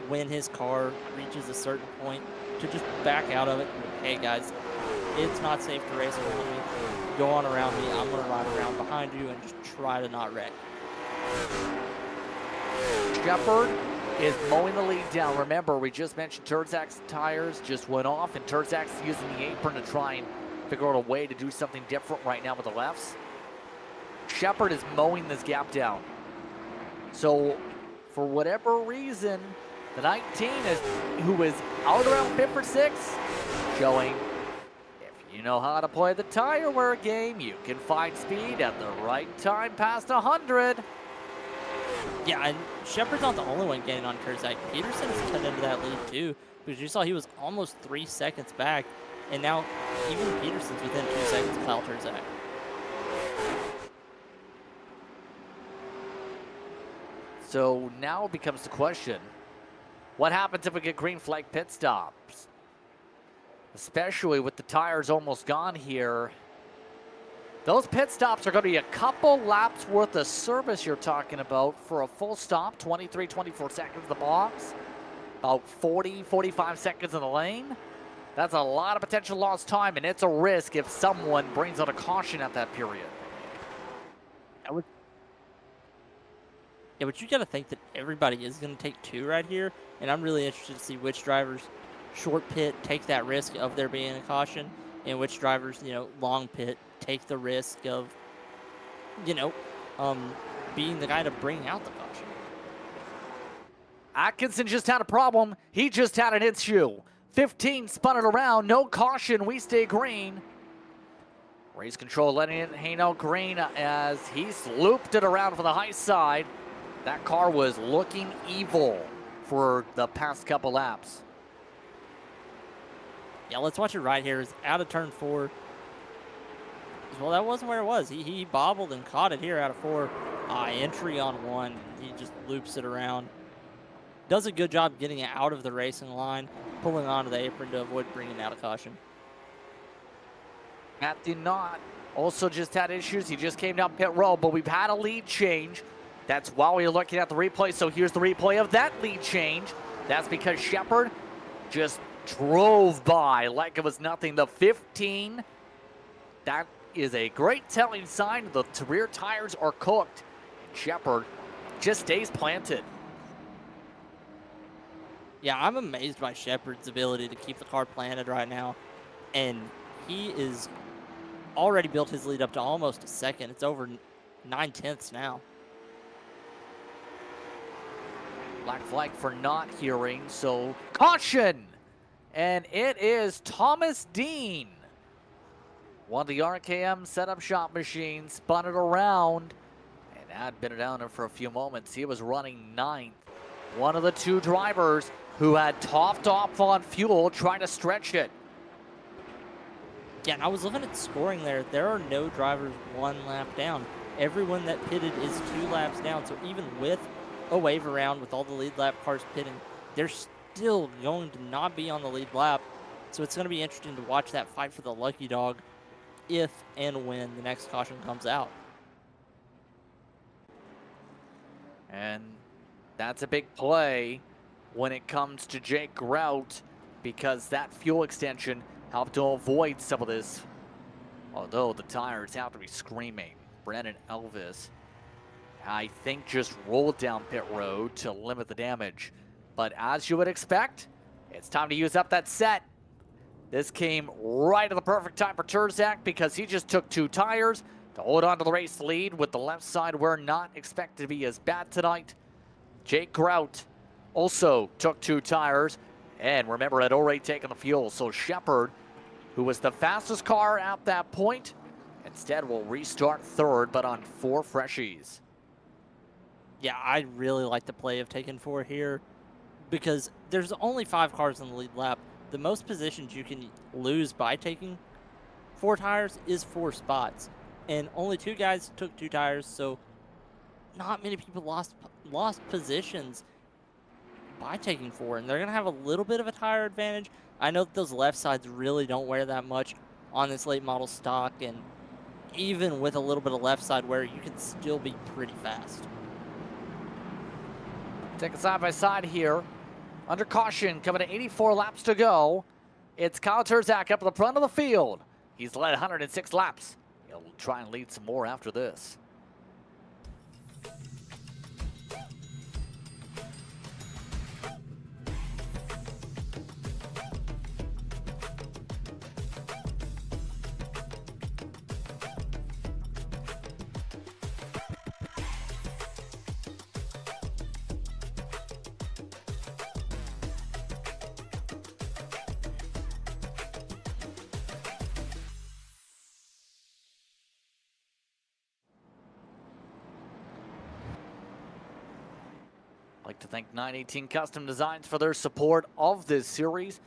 when his car reaches a certain point, to just back out of it. Hey guys, it's not safe to race around me. Go on around me. I'm gonna ride around behind you and just try to not wreck. Shepard is mowing the lead down. Remember, we just mentioned Terzak's tires just went off, and Terzak's using the apron to try and figure out a way to do something different right now with the lefts. Shepard is mowing this gap down. So, for whatever reason, the 19 is, who is out around 5th or 6th, showing if you know how to play the tire wear game, you can find speed at the right time past 100. Yeah, and Shepard's not the only one getting on Terzak. Peterson has cut into that lead too, because you saw he was almost 3 seconds back, and now even Peterson's within 2 seconds of Kyle Terzak. So now it becomes the question, what happens if we get green flag pit stops? Especially with the tires almost gone here. Those pit stops are going to be a couple laps worth of service you're talking about for a full stop, 23, 24 seconds in the box, about 40, 45 seconds in the lane. That's a lot of potential lost time, and it's a risk if someone brings out a caution at that period. Yeah, but you got to think that everybody is going to take 2 right here, and I'm really interested to see which drivers short pit take that risk of there being a caution, and which drivers, long pit take the risk of, being the guy to bring out the caution. Atkinson just had a problem. He just had an issue. 15 spun it around. No caution. We stay green. Race control letting it hang out green as he's looped it around for the high side. That car was looking evil for the past couple laps. Yeah, let's watch it right here. It's out of turn 4. Well, that wasn't where it was. He bobbled and caught it here out of 4. Entry on 1. He just loops it around. Does a good job getting it out of the racing line, pulling onto the apron to avoid bringing out a caution. Matt did not. Also just had issues. He just came down pit road, but we've had a lead change. That's while we're looking at the replay. So here's the replay of that lead change. That's because Shepard just drove by like it was nothing. The 15. That is a great telling sign. The rear tires are cooked. And Shepard just stays planted. Yeah, I'm amazed by Shepard's ability to keep the car planted right now. And he is already built his lead up to almost a second. It's over 9/10 now. Black flag for not hearing, so caution! And it is Thomas Dean. One of the RKM setup shot machines spun it around and had been down there for a few moments. He was running 9th. One of the 2 drivers who had topped off on fuel trying to stretch it. Yeah, and I was looking at scoring there. There are no drivers 1 lap down. Everyone that pitted is 2 laps down. So even with a wave around with all the lead lap cars pitting, they're still going to not be on the lead lap. So it's going to be interesting to watch that fight for the lucky dog if and when the next caution comes out. And that's a big play when it comes to Jake Grout, because that fuel extension helped to avoid some of this. Although the tires have to be screaming. Brandon Elvis, I think, just rolled down pit road to limit the damage. But as you would expect, it's time to use up that set. This came right at the perfect time for Terzak because he just took 2 tires to hold on to the race lead with the left side we're not expected to be as bad tonight. Jake Grout also took 2 tires, and remember, had already taken the fuel. So Shepard, who was the fastest car at that point, instead will restart 3rd, but on 4 freshies. Yeah, I really like the play of taking 4 here because there's only 5 cars in the lead lap. The most positions you can lose by taking 4 tires is 4 spots. And only 2 guys took 2 tires, so not many people lost positions by taking 4. And they're going to have a little bit of a tire advantage. I know that those left sides really don't wear that much on this late model stock. And even with a little bit of left side wear, you can still be pretty fast. Take a side by side here. Under caution, coming to 84 laps to go. It's Kyle Terzak up at the front of the field. He's led 106 laps. He'll try and lead some more after this. I'd like to thank 918 Custom Designs for their support of this series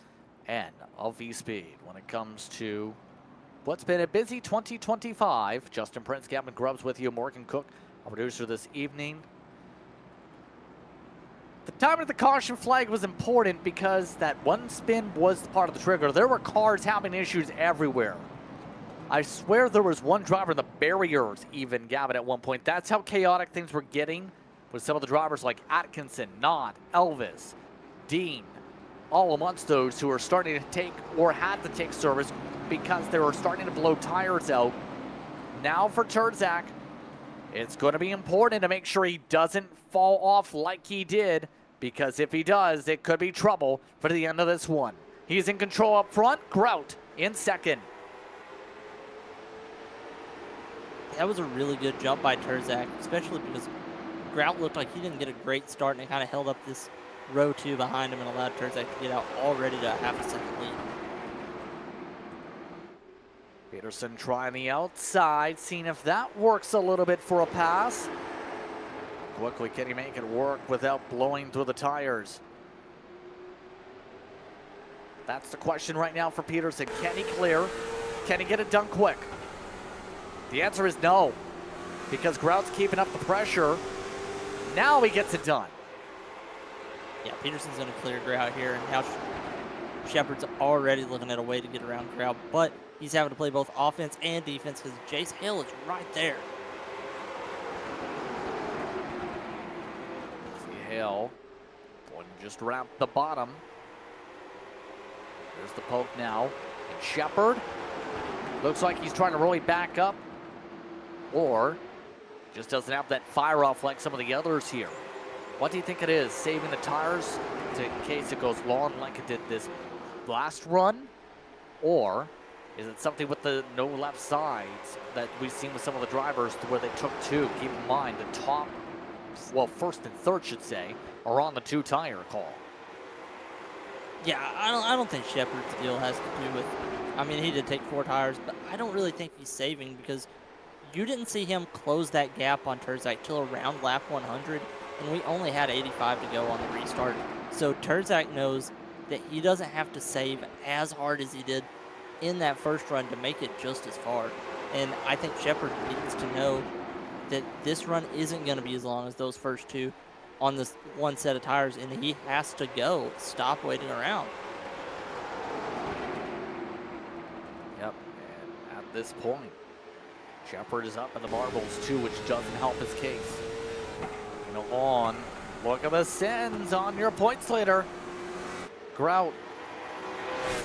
and of V-Speed when it comes to what's been a busy 2025. Justin Prince, Gavin Grubbs with you, Morgan Cook, our producer this evening. The time of the caution flag was important because that one spin was part of the trigger. There were cars having issues everywhere. I swear there was one driver in the barriers even, Gavin, at one point. That's how chaotic things were getting with some of the drivers like Atkinson, Knott, Elvis, Dean, all amongst those who are starting to take or had to take service because they were starting to blow tires out. Now for Terzak, it's going to be important to make sure he doesn't fall off like he did, because if he does, it could be trouble for the end of this one. He's in control up front, Grout in second. That was a really good jump by Terzak, especially because Grout looked like he didn't get a great start, and it kind of held up this row 2 behind him and allowed Terzak to get out already to half a second lead. Peterson trying the outside, seeing if that works a little bit for a pass. Quickly, can he make it work without blowing through the tires? That's the question right now for Peterson. Can he clear? Can he get it done quick? The answer is no, because Grout's keeping up the pressure. Now he gets it done. Yeah, Peterson's going to clear Grout here, and now Shepard's already looking at a way to get around Grout, but he's having to play both offense and defense because Jace Hill is right there. See Hill going to just wrap the bottom. There's the poke now. And Shepard looks like he's trying to really back up, or just doesn't have that fire off like some of the others here. What do you think it is? Saving the tires in case it goes long like it did this last run? Or is it something with the no left sides that we've seen with some of the drivers where they took two? Keep in mind the top, well, first and third should say, are on the two tire call. Yeah, I don't think Shepard's deal has to do with, I mean, he did take 4 tires, but I don't really think he's saving because you didn't see him close that gap on Terzak till around lap 100, and we only had 85 to go on the restart. So Terzak knows that he doesn't have to save as hard as he did in that first run to make it just as far. And I think Shepard needs to know that this run isn't going to be as long as those first 2 on this one set of tires, and he has to go. Stop waiting around. Yep, and at this point, Shepard is up in the marbles too, which doesn't help his case. On. Look at the sends on your points leader. Grout.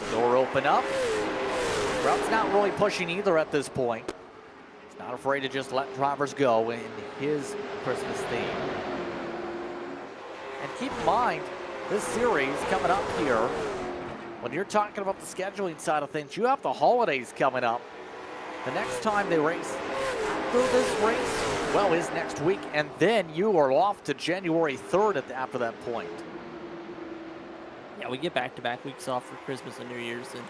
The door open up. Grout's not really pushing either at this point. He's not afraid to just let drivers go in his Christmas theme. And keep in mind, this series coming up here, when you're talking about the scheduling side of things, you have the holidays coming up. The next time they race through this race, well, is next week, and then you are off to January 3rd after that point. Yeah, we get back-to-back weeks off for Christmas and New Year's, and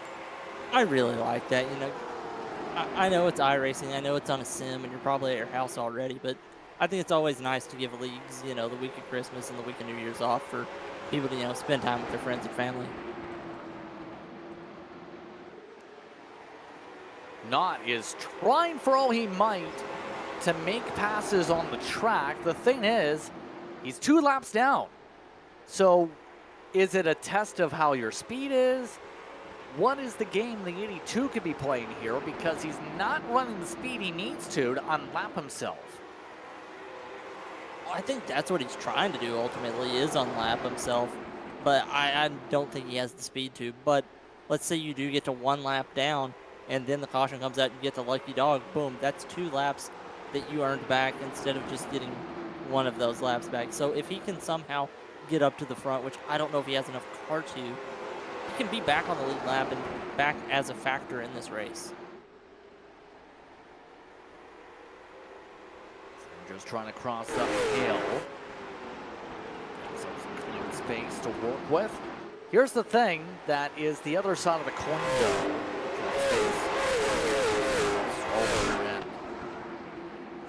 I really like that. You know, I know it's iRacing, I know it's on a sim, and you're probably at your house already, but I think it's always nice to give leagues, you know, the week of Christmas and the week of New Year's off for people to, you know, spend time with their friends and family. Knott is trying for all he might to make passes on the track. The thing is, he's 2 laps down. So is it a test of how your speed is? What is the game the 82 could be playing here? Because he's not running the speed he needs to unlap himself. I think that's what he's trying to do ultimately, is unlap himself. But I don't think he has the speed to. But let's say you do get to 1 lap down, and then the caution comes out, you get the lucky dog, boom, that's 2 laps that you earned back instead of just getting 1 of those laps back. So if he can somehow get up to the front, which I don't know if he has enough car to, he can be back on the lead lap and back as a factor in this race. Just trying to cross up the hill. Some clean space to work with. Here's the thing that is the other side of the coin, though.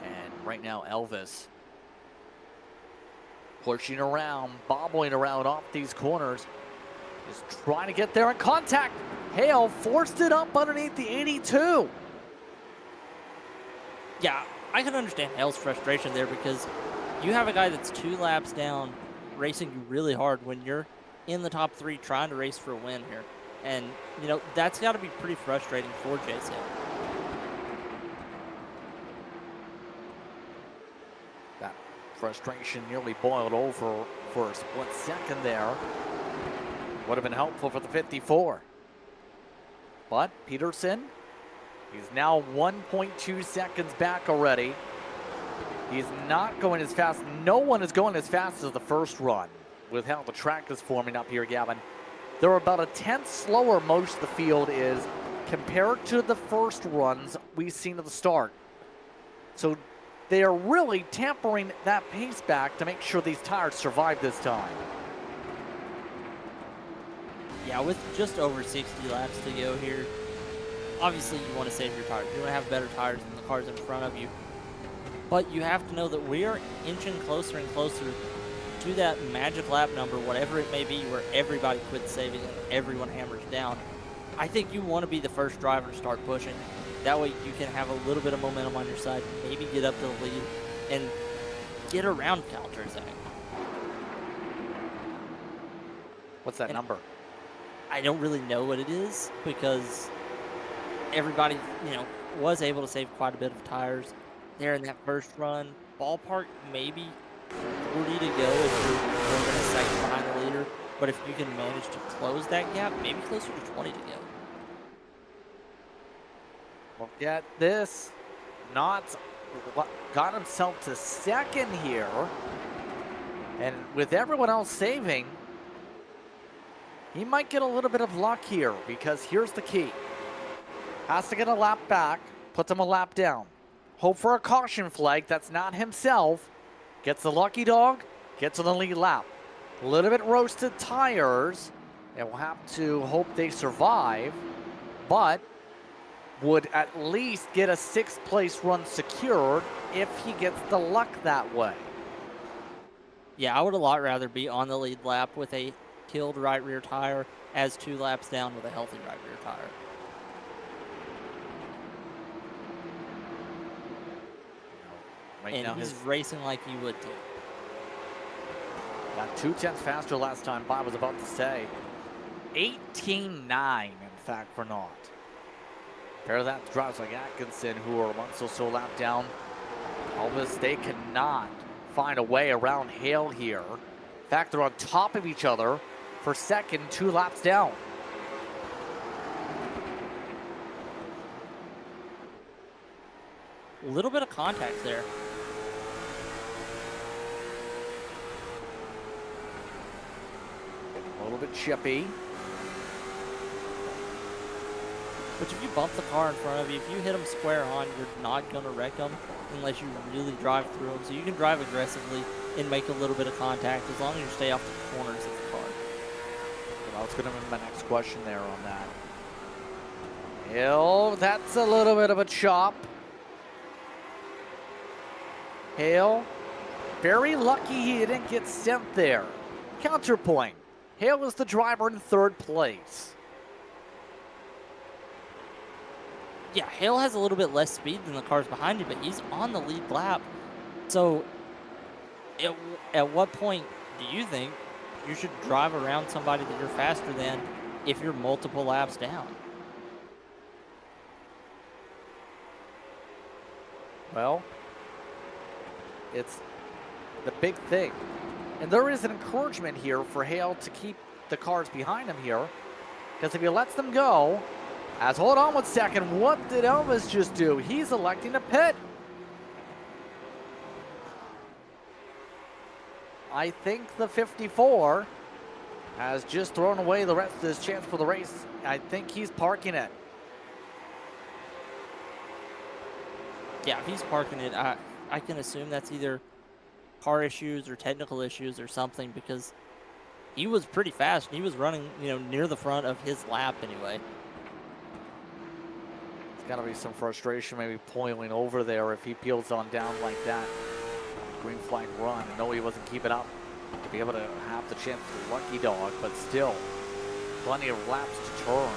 And right now, Elvis pushing around, bobbling around off these corners, is trying to get there in contact. Hale forced it up underneath the 82. Yeah, I can understand Hale's frustration there because you have a guy that's 2 laps down racing you really hard when you're in the top 3 trying to race for a win here. And, you know, that's got to be pretty frustrating for Jason. That frustration nearly boiled over for a split second there. Would have been helpful for the 54. But Peterson, he's now 1.2 seconds back already. He's not going as fast. No one is going as fast as the first run with how the track is forming up here, Gavin. They're about a tenth slower, most of the field is, compared to the first runs we've seen at the start. So they are really tampering that pace back to make sure these tires survive this time. Yeah, with just over 60 laps to go here, obviously you want to save your tires. You want to have better tires than the cars in front of you. But you have to know that we are inching closer and closer to that magic lap number, whatever it may be, where everybody quits saving and everyone hammers down. I think you want to be the first driver to start pushing. That way you can have a little bit of momentum on your side, maybe get up to the lead, and get around Kyle Turzak. What's that number? I don't really know what it is because everybody, was able to save quite a bit of tires there in that first run. Ballpark, maybe 40 to go if you're going to second behind the leader. But if you can manage to close that gap, maybe closer to 20 to go. Look at this. Not got himself to second here. And with everyone else saving, he might get a little bit of luck here because here's the key. Has to get a lap back, puts him a lap down. Hope for a caution flag. That's not himself. Gets the lucky dog, gets on the lead lap. A little bit roasted tires, and we'll have to hope they survive, but would at least get a 6th place run secured if he gets the luck that way. Yeah, I would a lot rather be on the lead lap with a killed right rear tire as 2 laps down with a healthy right rear tire. Right and now he's racing like you would too. Got 2/10 faster last time by, was about to say. 18.9, in fact, for Naught. Pair that drives like Atkinson, who are 1 so lap down. Elvis, they cannot find a way around Hale here. In fact, they're on top of each other for second, 2 laps down. A little bit of contact there. A little bit chippy. But if you bump the car in front of you, if you hit them square on, you're not going to wreck them unless you really drive through them. So you can drive aggressively and make a little bit of contact as long as you stay off the corners of the car. Well, that's going to be my next question there on that. Hale, that's a little bit of a chop. Hale, very lucky he didn't get sent there. Counterpoint. Hale was the driver in 3rd place. Yeah, Hale has a little bit less speed than the cars behind him, but he's on the lead lap. So at what point do you think you should drive around somebody that you're faster than if you're multiple laps down? Well, it's the big thing. And there is an encouragement here for Hale to keep the cars behind him here. Because if he lets them go, as hold on 1 second, what did Elvis just do? He's electing to pit. I think the 54 has just thrown away the rest of his chance for the race. I think he's parking it. Yeah, if he's parking it, I can assume that's either car issues or technical issues or something because he was pretty fast. He was running, near the front of his lap anyway. There's got to be some frustration maybe boiling over there if he peels on down like that. Green flag run. I know he wasn't keeping up to be able to have the chance for the lucky dog, but still, plenty of laps to turn.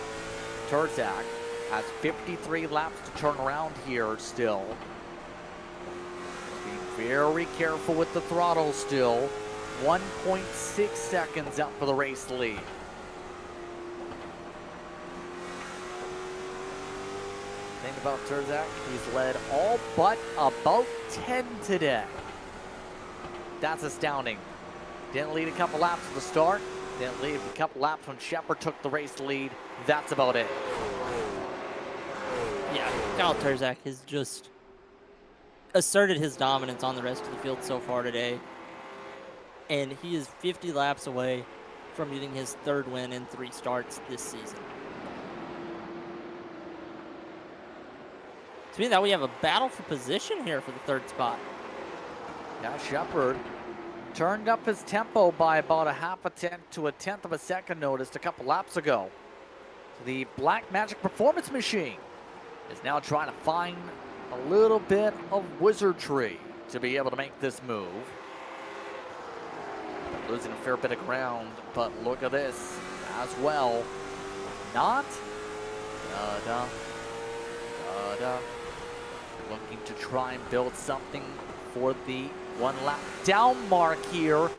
Turzak has 53 laps to turn around here still. Being very careful with the throttle still. 1.6 seconds out for the race lead. Think about Turzak, he's led all but about 10 today. That's astounding. Didn't lead a couple laps at the start. Didn't lead a couple laps when Shepard took the race lead. That's about it. Yeah, Kyle Turzak has just asserted his dominance on the rest of the field so far today. And he is 50 laps away from getting his 3rd win in 3 starts this season. To me, that we have a battle for position here for the 3rd spot. Yeah, Shepard turned up his tempo by about a 0.5 to a 1/10 of a second noticed a couple laps ago. The Black Magic Performance Machine is now trying to find a little bit of wizardry to be able to make this move. Losing a fair bit of ground, but look at this as well. Not But looking to try and build something for the 1 lap down mark here.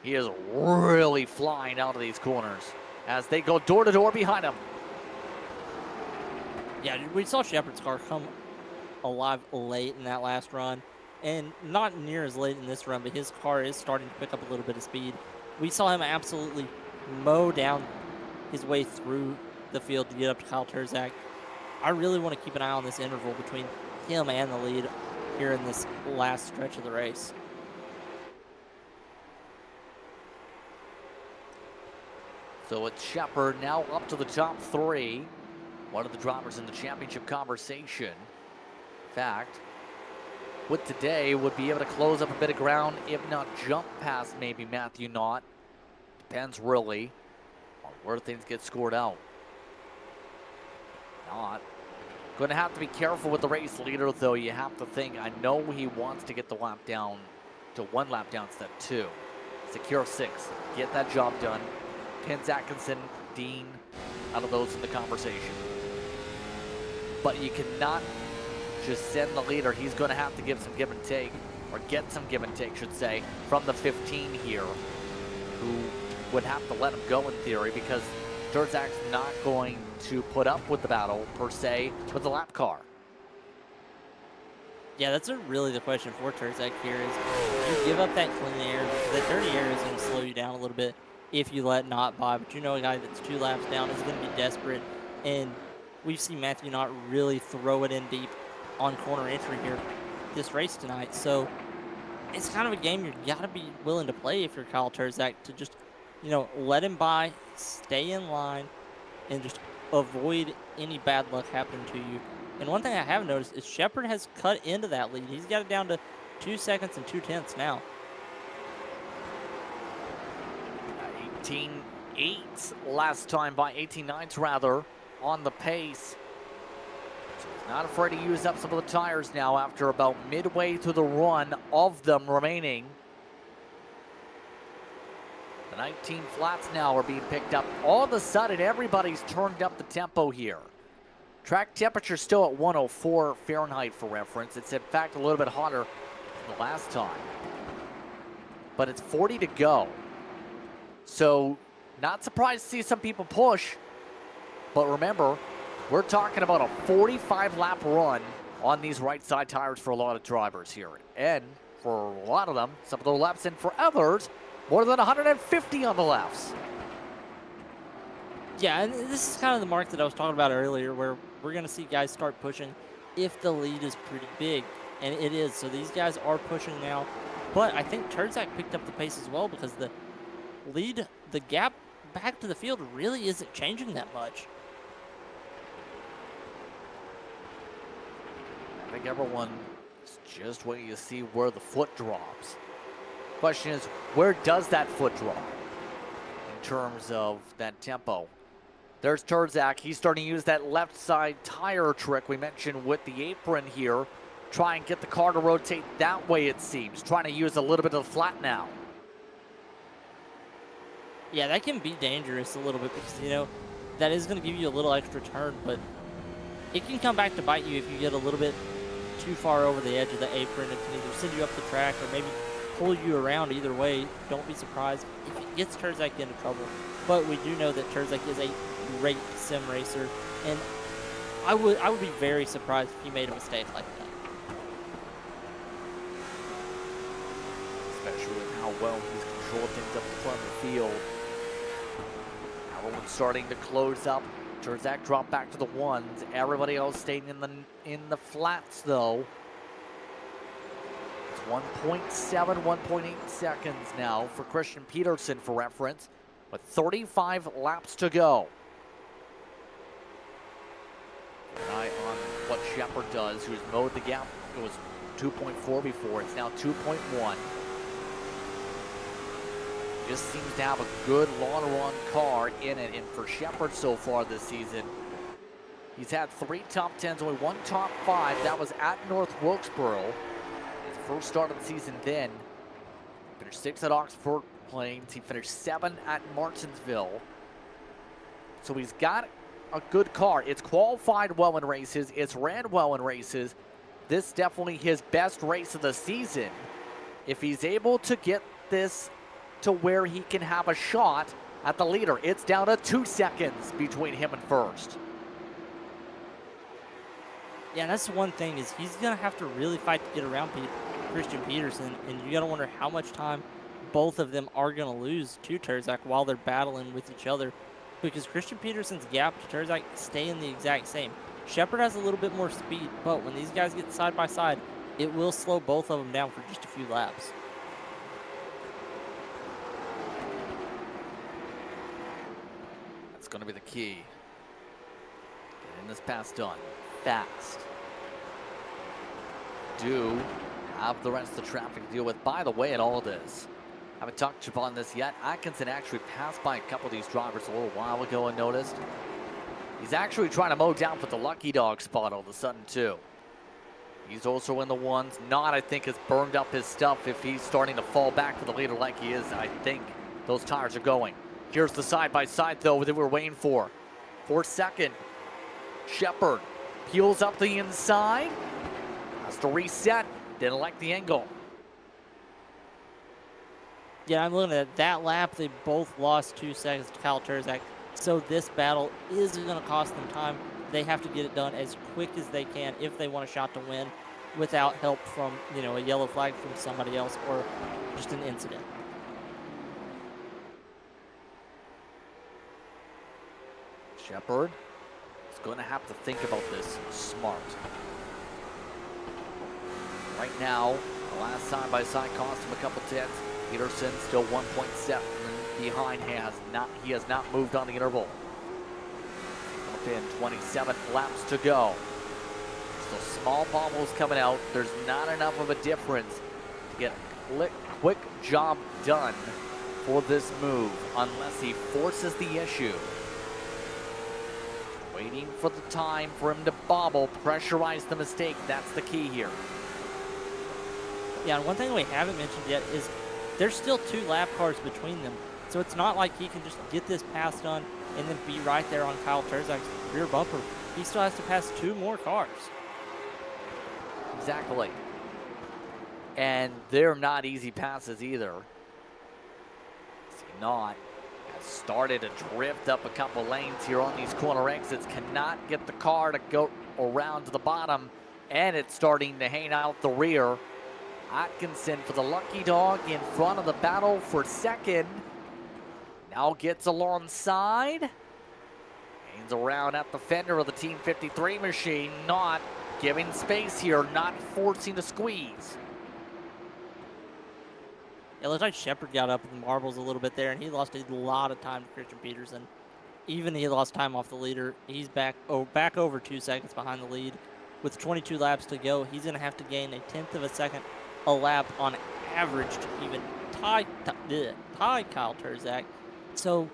He is really flying out of these corners as they go door to door behind him. Yeah, we saw Shepard's car come alive late in that last run, and not near as late in this run, but his car is starting to pick up a little bit of speed. We saw him absolutely mow down his way through the field to get up to Kyle Terzak. I really want to keep an eye on this interval between him and the lead here in this last stretch of the race. So it's Shepard now up to the top 3. One of the drivers in the championship conversation. In fact, with today, would be able to close up a bit of ground, if not jump past maybe Matthew Knott. Depends really on where things get scored out. Knott going to have to be careful with the race leader, though. You have to think, I know he wants to get the lap down to 1 lap down instead of 2. Secure 6. Get that job done. Pins Atkinson, Dean, out of those in the conversation. But you cannot just send the leader. He's going to have to give some give and take, or get some give and take, should say, from the 15 here, who would have to let him go in theory, because Terzak's not going to put up with the battle, per se, with the lap car. Yeah, that's really the question for Terzak here is you give up that clean air. That dirty air is going to slow you down a little bit if you let Knott by, but you know a guy that's 2 laps down is going to be desperate, and we've seen Matthew Knott really throw it in deep on corner entry here this race tonight. So it's kind of a game you got to be willing to play if you're Kyle Terzak, to just, you know, let him by, stay in line, and just avoid any bad luck happening to you. And one thing I have noticed is Shepard has cut into that lead. He's got it down to 2 seconds and 2/10 now. 18.8 last time by 18.9 rather on the pace. So he's not afraid to use up some of the tires now after about midway through the run of them remaining. The 19 flats now are being picked up. All of a sudden, everybody's turned up the tempo here. Track temperature still at 104 Fahrenheit for reference. It's in fact a little bit hotter than the last time. But it's 40 to go. So not surprised to see some people push. But remember, we're talking about a 45 lap run on these right side tires for a lot of drivers here. And for a lot of them, some of the laps in for others, more than 150 on the lefts. Yeah, and this is kind of the mark that I was talking about earlier, where we're going to see guys start pushing if the lead is pretty big, and it is. So these guys are pushing now, but I think Terzak picked up the pace as well, because the lead, the gap back to the field really isn't changing that much. I think everyone is just waiting to see where the foot drops. Question is, where does that foot drop in terms of that tempo? There's Terzak. He's starting to use that left side tire trick we mentioned with the apron here. Try and get the car to rotate that way, it seems. Trying to use a little bit of the flat now. Yeah, that can be dangerous a little bit, because, you know, that is going to give you a little extra turn, but it can come back to bite you if you get a little bit too far over the edge of the apron. It can either send you up the track or maybe pull you around. Either way, don't be surprised if it gets Terzak into trouble. But we do know that Terzak is a great sim racer, and I would be very surprised if he made a mistake like that. Especially with how well he's controlled things up the front of the field. Everyone's starting to close up. Terzak dropped back to the ones. Everybody else staying in the flats though. It's 1.7, 1.8 seconds now for Christian Peterson for reference, with 35 laps to go. Keep an eye on what Shepard does, who's mowed the gap. It was 2.4 before, it's now 2.1. Just seems to have a good long run car in it, and for Shepard so far this season, he's had 3 top 10s, only 1 top 5. That was at North Wilkesboro, his first start of the season then. Finished 6th at Oxford Plains. He finished 7th at Martinsville. So he's got a good car. It's qualified well in races. It's ran well in races. This definitely his best race of the season. If he's able to get this to where he can have a shot at the leader, it's down to 2 seconds between him and first. Yeah, and that's the one thing is he's going to have to really fight to get around Christian Peterson, and you got to wonder how much time both of them are going to lose to Terzak while they're battling with each other, because Christian Peterson's gap to Terzak staying the exact same. Shepard has a little bit more speed, but when these guys get side by side, it will slow both of them down for just a few laps. That's going to be the key. Getting this pass done fast. Do have the rest of the traffic to deal with. By the way, in all this, haven't touched upon this yet. Atkinson actually passed by a couple of these drivers a little while ago and noticed. He's actually trying to mow down for the lucky dog spot all of a sudden too. He's also in the ones. Not, I think, has burned up his stuff if he's starting to fall back to the leader like he is. I think those tires are going. Here's the side-by-side, though, that we're waiting for. For second, Shepard peels up the inside. Has to reset. Didn't like the angle. Yeah, I'm looking at that lap. They both lost 2 seconds to Kyle Terzak. So this battle is going to cost them time. They have to get it done as quick as they can if they want a shot to win without help from, a yellow flag from somebody else or just an incident. Shepard is going to have to think about this smart. Right now, the last side-by-side cost him a couple tenths. Peterson still 1.7 behind. He has not moved on the interval. Within 27 laps to go. So small bobbles coming out. There's not enough of a difference to get a quick job done for this move unless he forces the issue. Waiting for the time for him to bobble, pressurize the mistake. That's the key here. Yeah, and one thing we haven't mentioned yet is there's still 2 lap cars between them. So it's not like he can just get this pass done and then be right there on Kyle Terzak's rear bumper. He still has to pass 2 more cars. Exactly. And they're not easy passes either. Not has started to drift up a couple lanes here on these corner exits. Cannot get the car to go around to the bottom, and it's starting to hang out the rear. Atkinson for the lucky dog in front of the battle for second. Now gets alongside. Hangs around at the fender of the Team 53 machine. Not giving space here, not forcing a squeeze. It looks like Shepard got up in the marbles a little bit there, and he lost a lot of time to Christian Peterson. Even he lost time off the leader. He's back over 2 seconds behind the lead. With 22 laps to go, he's going to have to gain 1/10 of a second a lap on average to even tie Kyle Terzak. So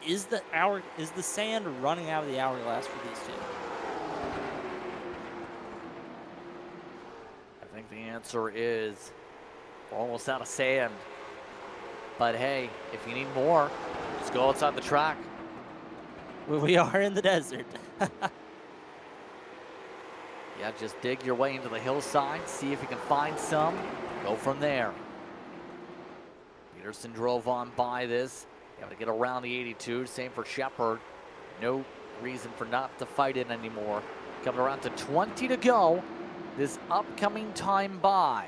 is the sand running out of the hourglass for these two? I think the answer is we're almost out of sand. But hey, if you need more, just go outside the track. We are in the desert. Yeah, just dig your way into the hillside, see if you can find some, go from there. Peterson drove on by this. You have to get around the 82, same for Shepard. No reason for not to fight it anymore. Coming around to 20 to go, this upcoming time by.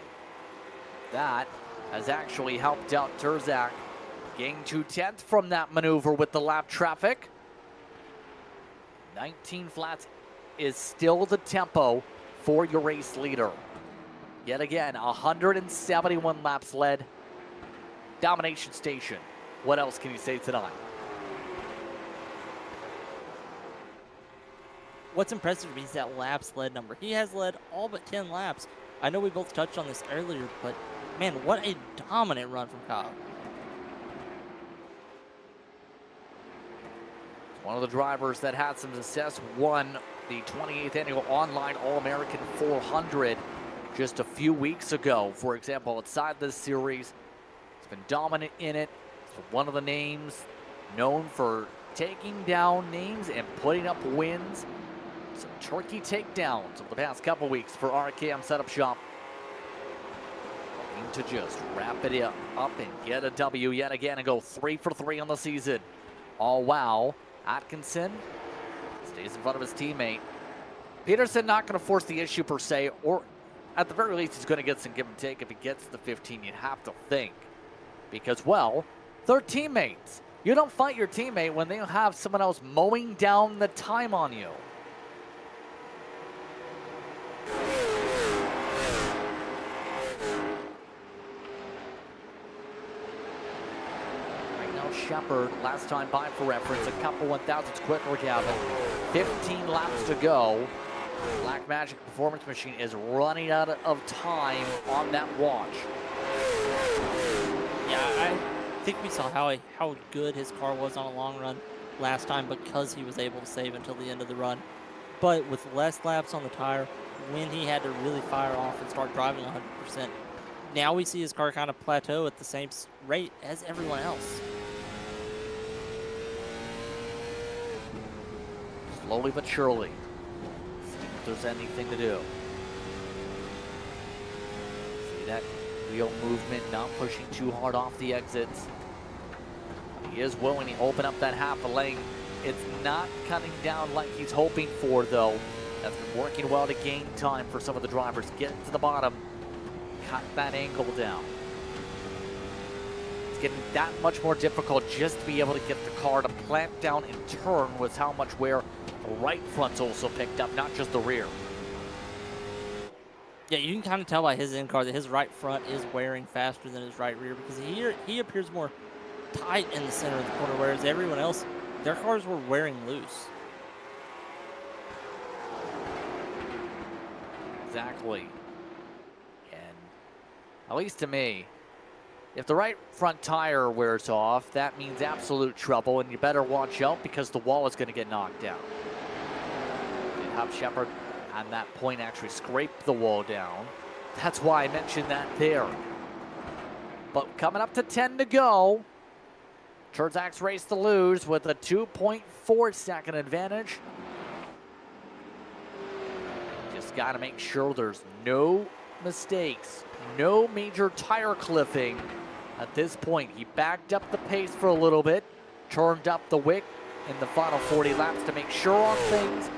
That has actually helped out Terzak. Gain 2/10 from that maneuver with the lap traffic. 19 flats is still the tempo for your race leader. Yet again, 171 laps led. Domination station. What else can you say tonight? What's impressive to me is that laps led number. He has led all but 10 laps. I know we both touched on this earlier, but man, what a dominant run from Kyle. One of the drivers that had some success won the 28th annual online All-American 400 just a few weeks ago. For example, outside this series, he's been dominant in it. He's one of the names known for taking down names and putting up wins. Some tricky takedowns over the past couple weeks for RKM Setup Shop. Looking to just wrap it up and get a W yet again and go 3 for 3 on the season. Oh, wow. Atkinson stays in front of his teammate. Peterson not going to force the issue per se, or at the very least, he's going to get some give and take if he gets the 15, you'd have to think. Because, well, they're teammates. You don't fight your teammate when they have someone else mowing down the time on you. Right now, Shepard, last time by for reference, a couple 1,000s quicker, Gavin. 15 laps to go. Black Magic Performance Machine is running out of time on that watch. Yeah, I think we saw how good his car was on a long run last time because he was able to save until the end of the run. But with less laps on the tire, when he had to really fire off and start driving 100%, now we see his car kind of plateau at the same rate as everyone else. Slowly but surely. See if there's anything to do. See that wheel movement, not pushing too hard off the exits. He is willing to open up that half a lane. It's not cutting down like he's hoping for, though. That's been working well to gain time for some of the drivers. Get to the bottom, cut that angle down. It's getting that much more difficult just to be able to get the car to plant down and turn with how much wear the right front's also picked up, not just the rear. Yeah, you can kind of tell by his in car that his right front is wearing faster than his right rear because he appears more tight in the center of the corner, whereas everyone else, their cars were wearing loose. Exactly. And at least to me, if the right front tire wears off, that means absolute trouble, and you better watch out because the wall is going to get knocked down. Did have Shepard on that point actually scrape the wall down. That's why I mentioned that there. But coming up to 10 to go. Terzak's race to lose with a 2.4 second advantage. Just got to make sure there's no mistakes, no major tire clipping at this point. He backed up the pace for a little bit, turned up the wick in the final 40 laps to make sure on things.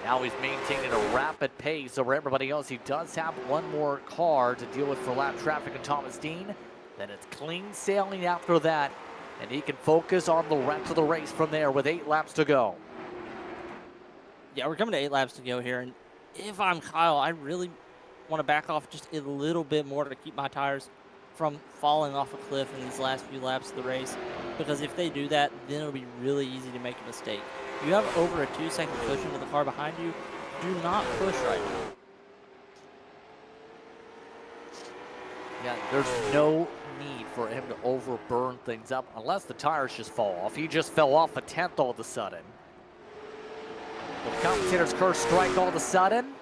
Now he's maintaining a rapid pace over everybody else. He does have one more car to deal with for lap traffic and Thomas Dean. Then it's clean sailing after that, and he can focus on the rest of the race from there with 8 laps to go. Yeah, we're coming to 8 laps to go here, and if I'm Kyle, I really want to back off just a little bit more to keep my tires from falling off a cliff in these last few laps of the race, because if they do that, then it'll be really easy to make a mistake. You have over a 2-second cushion with the car behind you. Do not push right now. Yeah, there's no need for him to overburn things up unless the tires just fall off. He just fell off a 10th all of a sudden. Will the commentator's curse strike all of a sudden?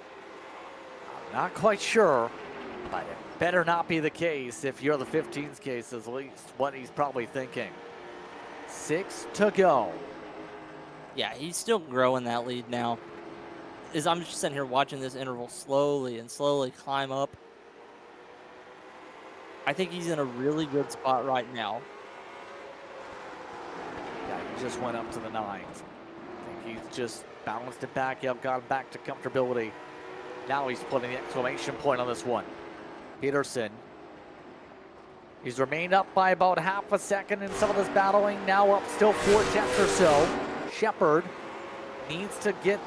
I'm not quite sure, but it better not be the case if you're the 15's case, at least what he's probably thinking. 6 to go. Yeah, he's still growing that lead now. I'm just sitting here watching this interval slowly climb up. I think he's in a really good spot right now. Yeah, he just went up to the 9th. I think he's just balanced it back up, got him back to comfortability. Now he's putting the exclamation point on this one. Peterson. He's remained up by about half a second in some of this battling. Now up still 4 tenths or so. Shepard needs to get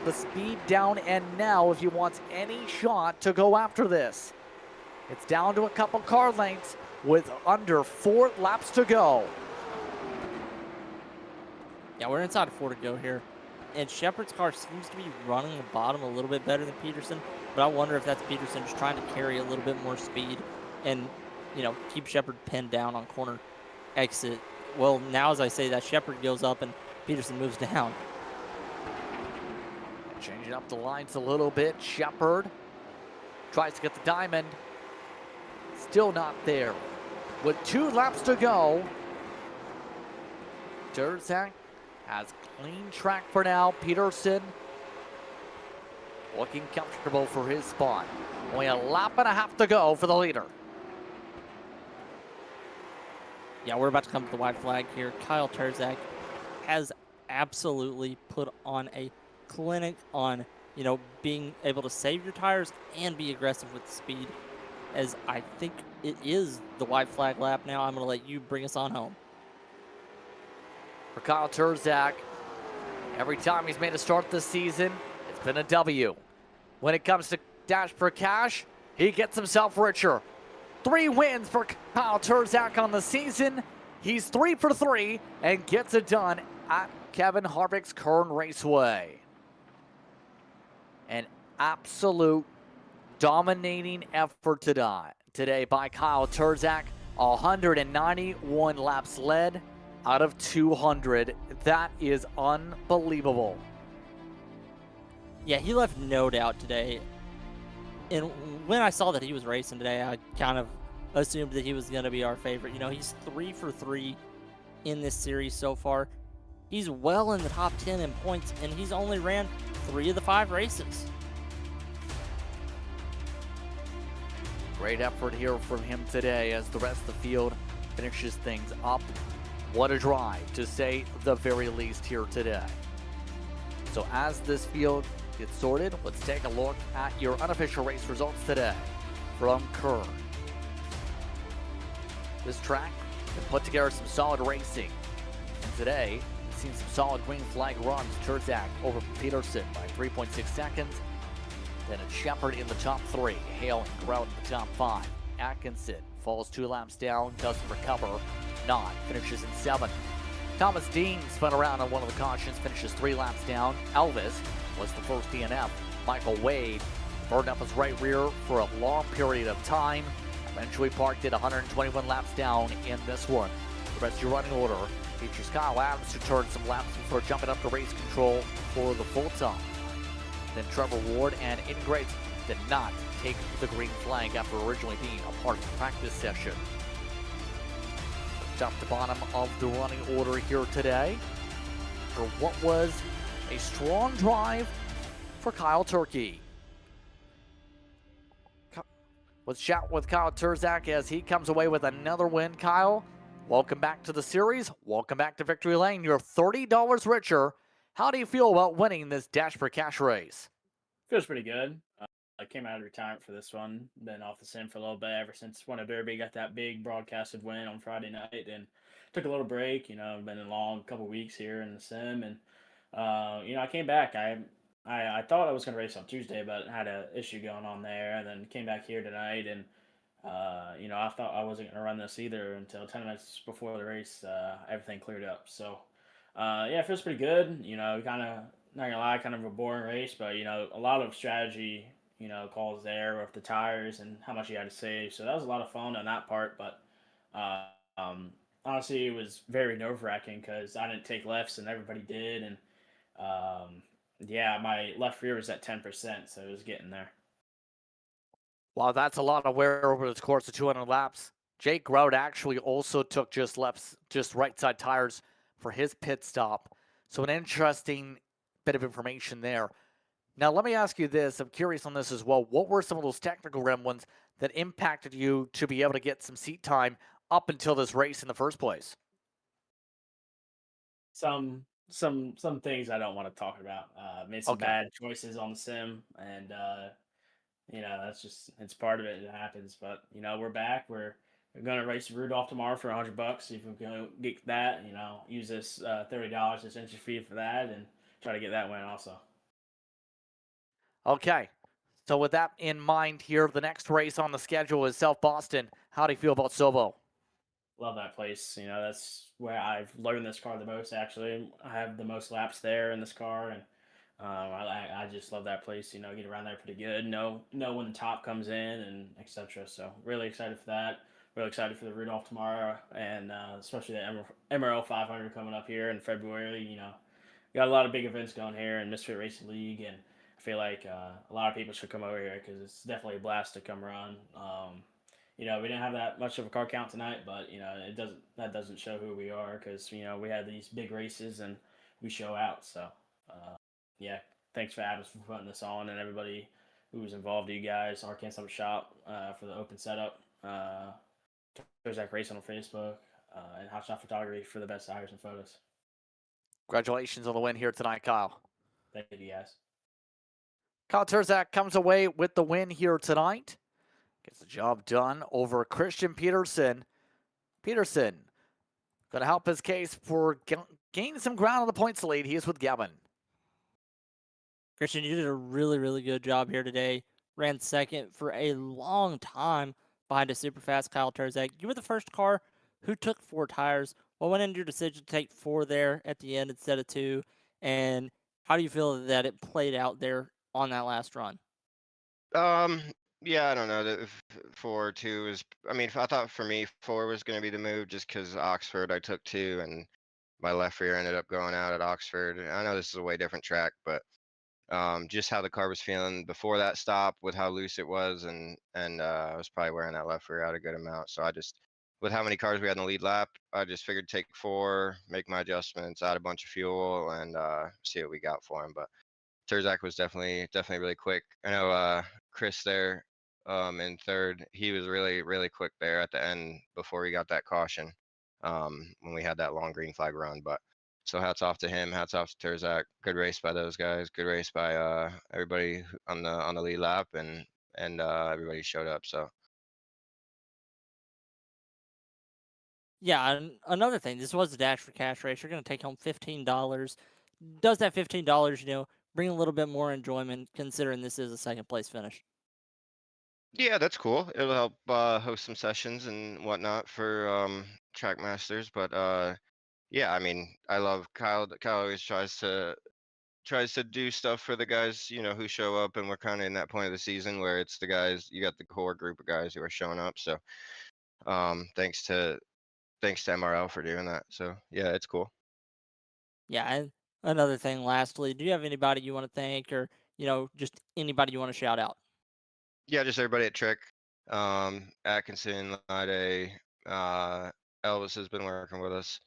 the speed down, and now if he wants any shot to go after this. It's down to a couple car lengths with under 4 laps to go. Yeah, we're inside of 4 to go here. And Shepard's car seems to be running the bottom a little bit better than Peterson, but I wonder if that's Peterson just trying to carry a little bit more speed and, you know, keep Shepard pinned down on corner exit. Well, now as I say that, Shepard goes up and Peterson moves down. Changing up the lines a little bit. Shepard tries to get the diamond. Still not there. With 2 laps to go, Terzak Has clean track for now. Peterson looking comfortable for his spot. Only a lap and a half to go for the leader. Yeah, we're about to come to the white flag here. Kyle Terzak has absolutely put on a clinic on, being able to save your tires and be aggressive with the speed. As I think it is the white flag lap now, I'm going to let you bring us on home. For Kyle Terzak, every time he's made a start this season, it's been a W. When it comes to Dash for Cash, he gets himself richer. 3 wins for Kyle Terzak on the season. He's 3 for 3 and gets it done at Kevin Harvick's Kern Raceway. An absolute dominating effort today by Kyle Terzak. 191 laps led out of 200. That is unbelievable. Yeah, he left no doubt today. And when I saw that he was racing today, I kind of assumed that he was going to be our favorite. He's 3 for 3 in this series so far. He's well in the top 10 in points, and he's only ran 3 of the 5 races. Great effort here from him today as the rest of the field finishes things up. What a drive, to say the very least, here today. So as this field gets sorted, let's take a look at your unofficial race results today from Kern. This track can put together some solid racing. And today, we've seen some solid green flag runs. Terzak over Peterson by 3.6 seconds. Then it's Shepard in the top 3. Hale and Grout in the top 5. Atkinson falls 2 laps down, doesn't recover. Not finishes in 7th. Thomas Dean spun around on one of the cautions, finishes 3 laps down. Elvis was the first DNF. Michael Wade burned up his right rear for a long period of time. Eventually parked at 121 laps down in this one. The rest of your running order features Kyle Adams, who turned some laps before jumping up to race control for the full time. Then Trevor Ward and Ingrates did not take the green flag after originally being a part of the practice session. Top to bottom of the running order here today for what was a strong drive for Kyle Turkey. Let's chat with Kyle Terzak as he comes away with another win. Kyle, welcome back to the series. Welcome back to Victory Lane. You're $30 richer. How do you feel about winning this Dash for Cash race? Feels pretty good. I came out of retirement for this one. Been off the sim for a little bit ever since won a Derby. Got that big broadcasted win on Friday night, and took a little break. Been a long couple weeks here in the sim, and I came back. I thought I was going to race on Tuesday, but had an issue going on there, and then came back here tonight, and I thought I wasn't going to run this either until 10 minutes before the race. Everything cleared up, so yeah, it feels pretty good. Kind of not gonna lie, kind of a boring race, but a lot of strategy. Calls there with the tires and how much you had to save. So that was a lot of fun on that part. But uh, honestly, it was very nerve wracking because I didn't take lefts and everybody did, and yeah, my left rear was at 10%, so it was getting there. Wow, that's a lot of wear over the course of 200 laps. Jake Grout actually also took just right side tires for his pit stop. So an interesting bit of information there. Now, let me ask you this. I'm curious on this as well. What were some of those technical gremlins that impacted you to be able to get some seat time up until this race in the first place? Some things I don't want to talk about. Made some Okay. bad choices on the sim, and it's part of it. It happens, but we're back. We're gonna race Rudolph tomorrow for $100. See if we can get that. Use this $30 as entry fee for that, and try to get that win also. Okay. So with that in mind here, the next race on the schedule is South Boston. How do you feel about Sobo? Love that place. That's where I've learned this car the most. Actually, I have the most laps there in this car, and I just love that place. Get around there pretty good. Know when the top comes in and etc. So really excited for that. Really excited for the Rudolph tomorrow, and especially the MRL 500 coming up here in February. Got a lot of big events going here in Misfit Racing League, and I feel like a lot of people should come over here because it's definitely a blast to come run. We didn't have that much of a car count tonight, but that doesn't show who we are because we had these big races and we show out. So yeah, thanks for Adams for putting this on, and everybody who was involved. You guys, Arcane Summer Shop for the open setup. There's that Race on Facebook, and Hot Shot Photography for the best tires and photos. Congratulations on the win here tonight, Kyle. Thank you guys. Kyle Terzak comes away with the win here tonight. Gets the job done over Christian Peterson. Peterson going to help his case for gaining some ground on the points lead. He is with Gavin. Christian, you did a really, really good job here today. Ran second for a long time behind a super fast Kyle Terzak. You were the first car who took 4 tires. What went into your decision to take 4 there at the end instead of 2? And how do you feel that it played out there on that last run? Um, yeah, I don't know. 4-2 is. I mean, I thought for me 4 was going to be the move, just because Oxford I took 2, and my left rear ended up going out at Oxford. I know this is a way different track, but just how the car was feeling before that stop, with how loose it was, and I was probably wearing that left rear out a good amount. So I just, with how many cars we had in the lead lap, I just figured take 4, make my adjustments, add a bunch of fuel, and see what we got for him. But Terzak was definitely really quick. I know Chris there in third, he was really quick there at the end before he got that caution when we had that long green flag run. But so hats off to him, hats off to Terzak. Good race by those guys. Good race by everybody on the lead lap, and everybody showed up. So Yeah, and another thing, this was a Dash for Cash race. You're going to take home $15. Does that $15, bring a little bit more enjoyment considering this is a second place finish? yeah, that's cool. It'll help host some sessions and whatnot for track masters. But yeah, I mean, I love Kyle. Kyle always tries to do stuff for the guys, who show up, and we're kind of in that point of the season where it's the guys, you got the core group of guys who are showing up. So thanks to MRL for doing that. So yeah, it's cool. Yeah, and another thing, lastly, do you have anybody you want to thank or, just anybody you want to shout out? Yeah, just everybody at Trick, Atkinson, Lade, Elvis has been working with us.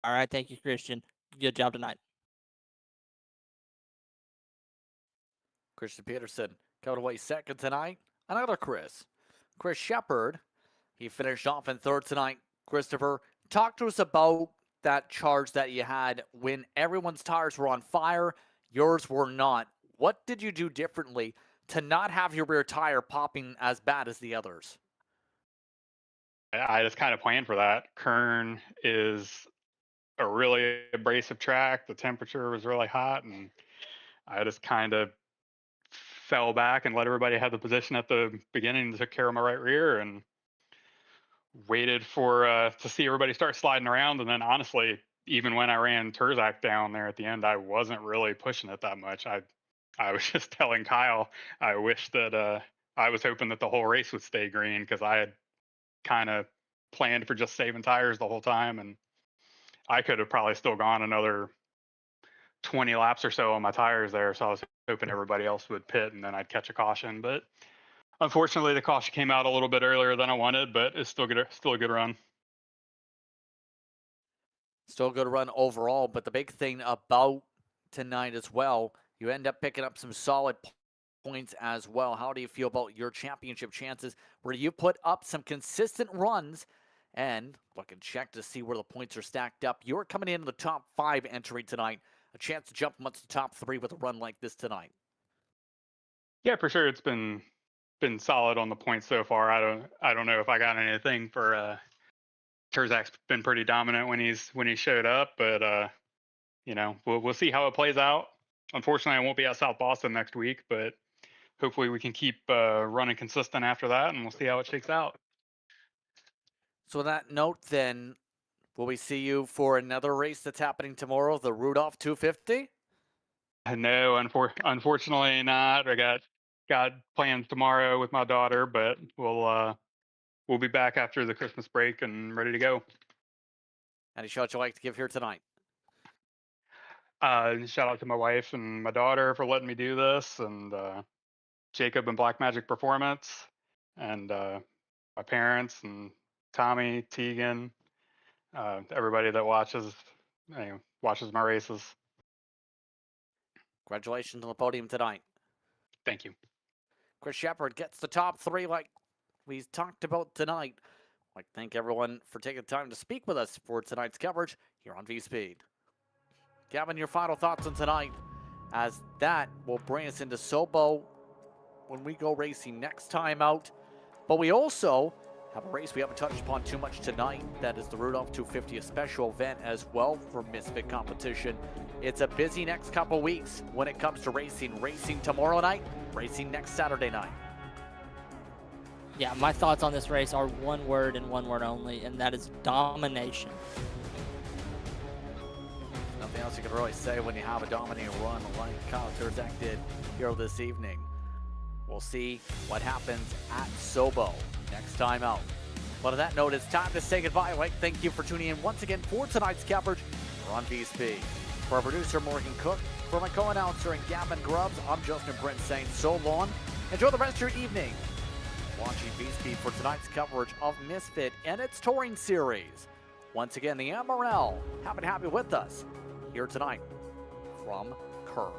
All right, thank you, Christian. Good job tonight. Christian Peterson coming away second tonight. Another Chris Shepard. He finished off in third tonight. Christopher, talk to us about that charge that you had when everyone's tires were on fire, yours were not. What did you do differently to not have your rear tire popping as bad as the others? I just kind of planned for that. Kern is a really abrasive track. The temperature was really hot, and I just kind of fell back and let everybody have the position at the beginning and took care of my right rear and waited for to see everybody start sliding around. And then honestly, even when I ran Terzak down there at the end, I wasn't really pushing it that much. I was just telling Kyle I wish that I was hoping that the whole race would stay green, because I had kind of planned for just saving tires the whole time, and I could have probably still gone another 20 laps or so on my tires there. So I was hoping everybody else would pit and then I'd catch a caution. But unfortunately, the caution came out a little bit earlier than I wanted, but it's still a good run. Still a good run overall, but the big thing about tonight as well, you end up picking up some solid points as well. How do you feel about your championship chances where you put up some consistent runs? And look and check to see where the points are stacked up. You're coming in the top 5 entry tonight. A chance to jump amongst the top 3 with a run like this tonight. Yeah, for sure. It's been solid on the points so far. I don't know if I got anything for Terzak's been pretty dominant when he showed up, but we'll see how it plays out. Unfortunately, I won't be at South Boston next week, but hopefully we can keep running consistent after that, and we'll see how it shakes out. So on that note, then, will we see you for another race that's happening tomorrow, the Rudolph 250? No, unfortunately not. I got plans tomorrow with my daughter, but we'll be back after the Christmas break and ready to go. Any shout you'd like to give here tonight? Shout out to my wife and my daughter for letting me do this, and Jacob and Black Magic Performance, and my parents and Tommy, Tegan, everybody that watches watches my races. Congratulations on the podium tonight. Thank you. Chris Shepard gets the top 3 like we talked about tonight. I'd like to thank everyone for taking the time to speak with us for tonight's coverage here on V-Speed. Gavin, your final thoughts on tonight, as that will bring us into Sobo when we go racing next time out. But we also have a race we haven't touched upon too much tonight. That is the Rudolph 250, a special event as well for Misfit competition. It's a busy next couple weeks when it comes to racing. Racing tomorrow night, racing next Saturday night. Yeah, my thoughts on this race are one word and one word only, and that is domination. Nothing else you can really say when you have a dominating run like Kyle Turzak did here this evening. We'll see what happens at Sobo next time out. But on that note, it's time to say goodbye. I'd like to thank you for tuning in once again for tonight's coverage. We're on V-Speed. For our producer, Morgan Cook, for my co-announcer and Gavin Grubbs, I'm Justin Brent saying so long. Enjoy the rest of your evening watching V-Speed for tonight's coverage of Misfit and its touring series. Once again, the MRL have been happy with us here tonight from Kern.